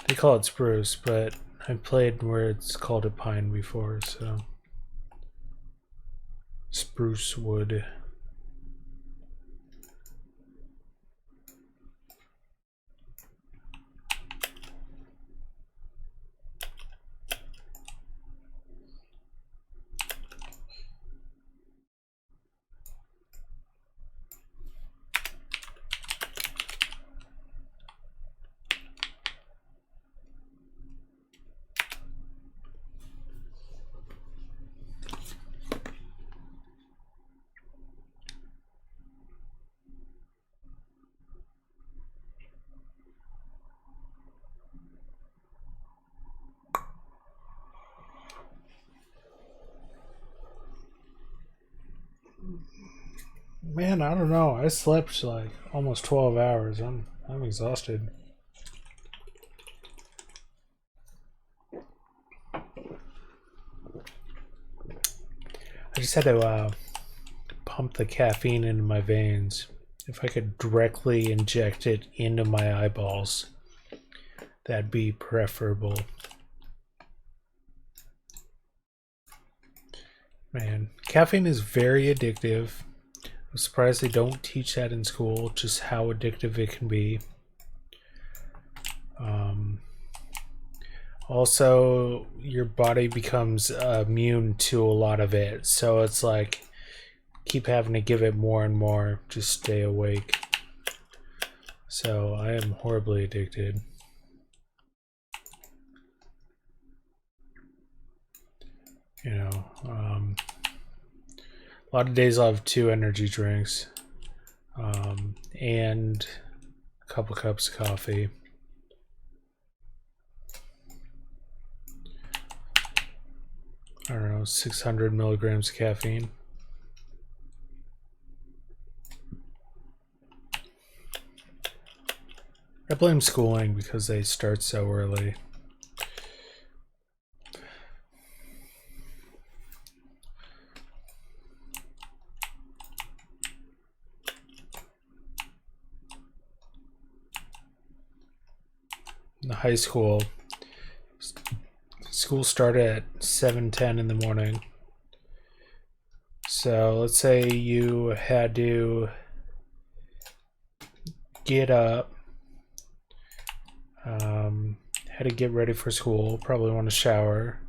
Speaker 1: They call it spruce, but I played where it's called a pine before, so spruce wood. Man, I don't know. I slept like almost 12 hours. I'm exhausted. I just had to pump the caffeine into my veins. If I could directly inject it into my eyeballs, that'd be preferable. Man, caffeine is very addictive. I'm surprised they don't teach that in school, just how addictive it can be. Also, your body becomes immune to a lot of it, so it's like keep having to give it more and more, just stay awake. So I am horribly addicted. You know, a lot of days I'll have 2 energy drinks and a couple cups of coffee. I don't know, 600 milligrams of caffeine. I blame schooling because they start so early. In high school, school started at 7:10 in the morning. So let's say you had to get up, had to get ready for school, probably want to shower.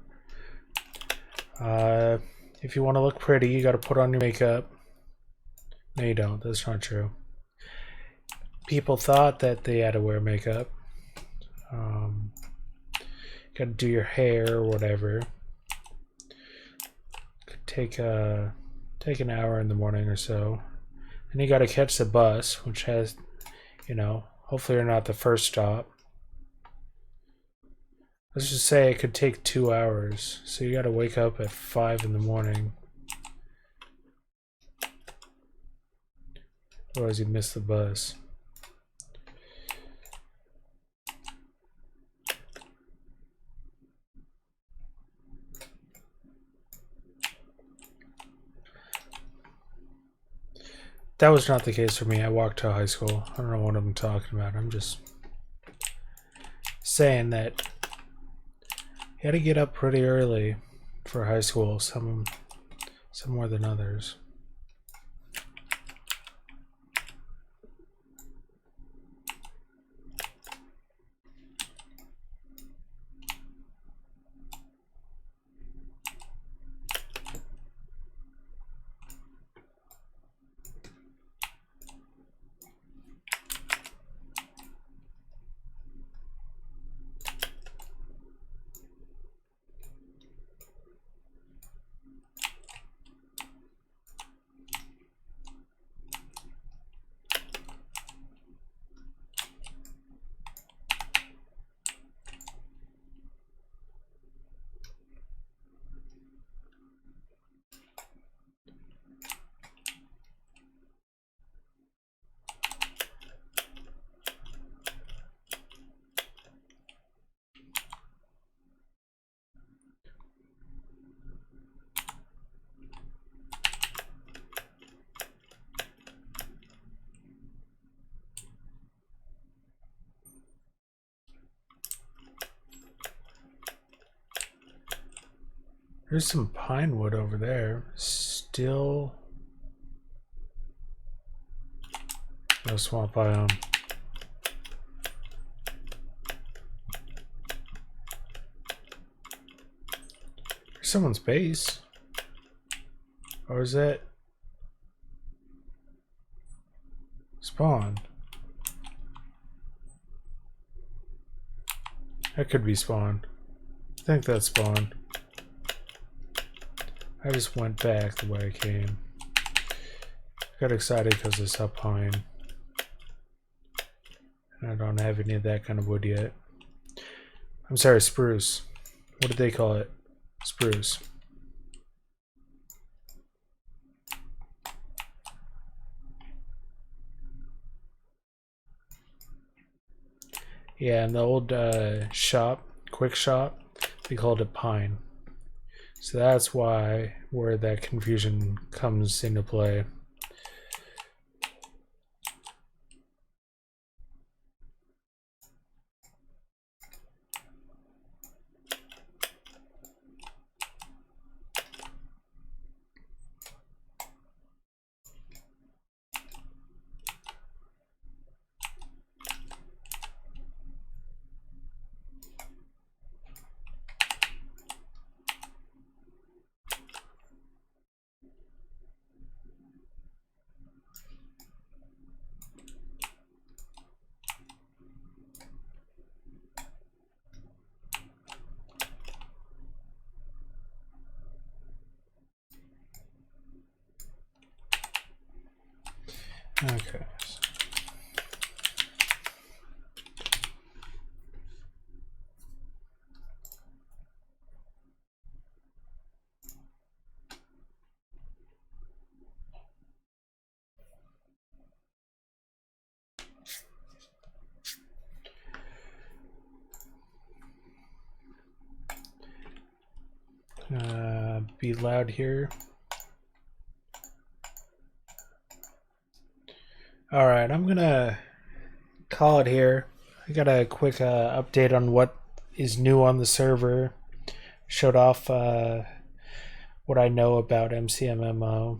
Speaker 1: If you want to look pretty, you got to put on your makeup. No, you don't. That's not true. People thought that they had to wear makeup. Got to do your hair or whatever. Could take an hour in the morning or so. And you got to catch the bus, which has, hopefully you're not the first stop. Let's just say it could take 2 hours. So you got to wake up at 5 in the morning. Otherwise you miss the bus. That was not the case for me. I walked to high school. I don't know what I'm talking about. I'm just saying that you had to get up pretty early for high school, some more than others. There's some pine wood over there. Still no swamp biome. There's someone's base. Or is that spawn? That could be spawn. I think that's spawn. I just went back the way I came. Got excited because I saw pine. And I don't have any of that kind of wood yet. I'm sorry, spruce. What did they call it? Spruce. Yeah, in the old shop, quick shop, they called it Pine. So that's where that confusion comes into play. Okay. Be loud here. Alright, I'm gonna call it here. I got a quick update on what is new on the server. Showed off what I know about MCMMO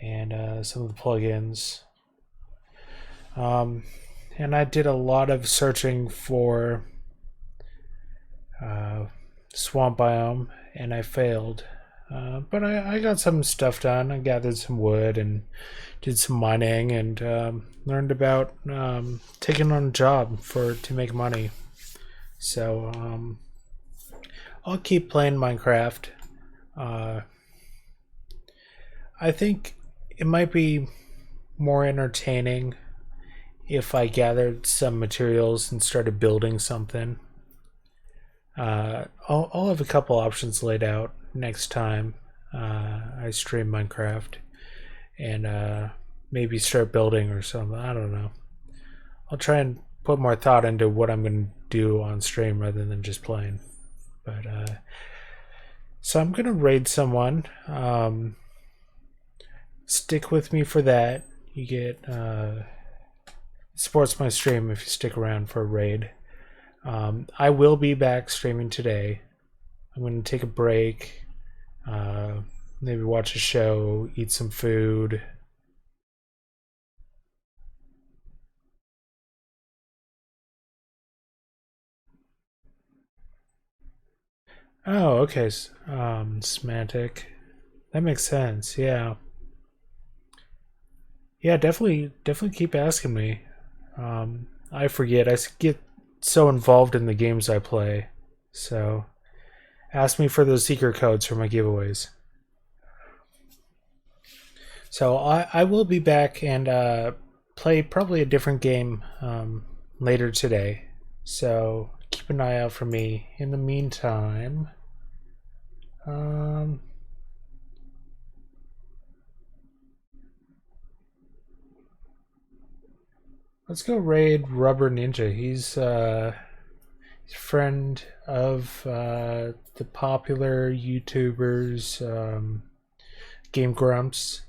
Speaker 1: and some of the plugins. And I did a lot of searching for swamp biome, and I failed. But I got some stuff done. I gathered some wood and did some mining and learned about taking on a job to make money. So I'll keep playing Minecraft. I think it might be more entertaining if I gathered some materials and started building something. I'll have a couple options laid out next time I stream Minecraft and maybe start building or something. I don't know. I'll try and put more thought into what I'm going to do on stream rather than just playing. But so I'm going to raid someone. Stick with me for that. You get supports my stream if you stick around for a raid. I will be back streaming today. I'm going to take a break, maybe watch a show, eat some food. Oh, okay. Semantic. That makes sense. Yeah. Yeah, definitely keep asking me. I forget. I get so involved in the games I play. So ask me for those secret codes for my giveaways. So I will be back and play probably a different game later today. So keep an eye out for me. In the meantime, let's go raid Rubber Ninja. He's a friend of the popular YouTubers Game Grumps.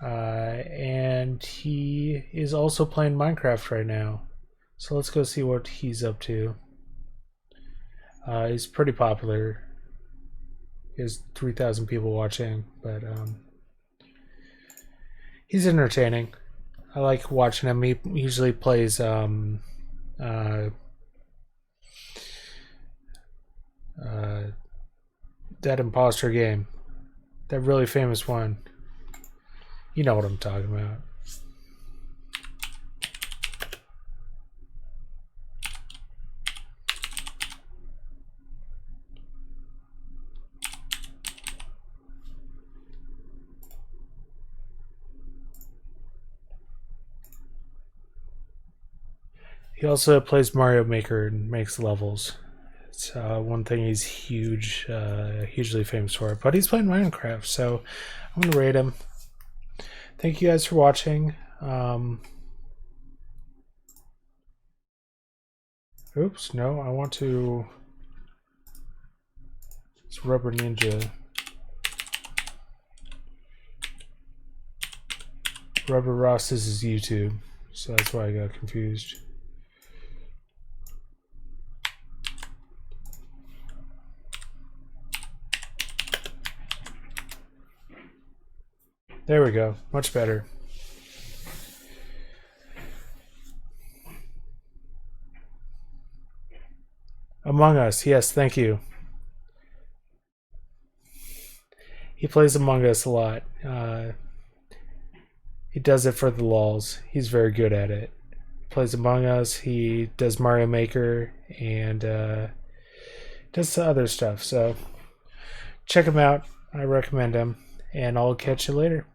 Speaker 1: And he is also playing Minecraft right now. So let's go see what he's up to. He's pretty popular. He has 3,000 people watching, but he's entertaining. I like watching him. He usually plays that imposter game, that really famous one. You know what I'm talking about. He also plays Mario Maker and makes levels. It's one thing he's hugely famous for. But he's playing Minecraft, so I'm gonna rate him. Thank you guys for watching. Oops, no, I want to... It's Rubber Ninja. Rubber Ross is his YouTube, so that's why I got confused. There we go, much better. Among Us, yes, thank you. He plays Among Us a lot. He does it for the lulz. He's very good at it. Plays Among Us. He does Mario Maker and does other stuff. So check him out. I recommend him, and I'll catch you later.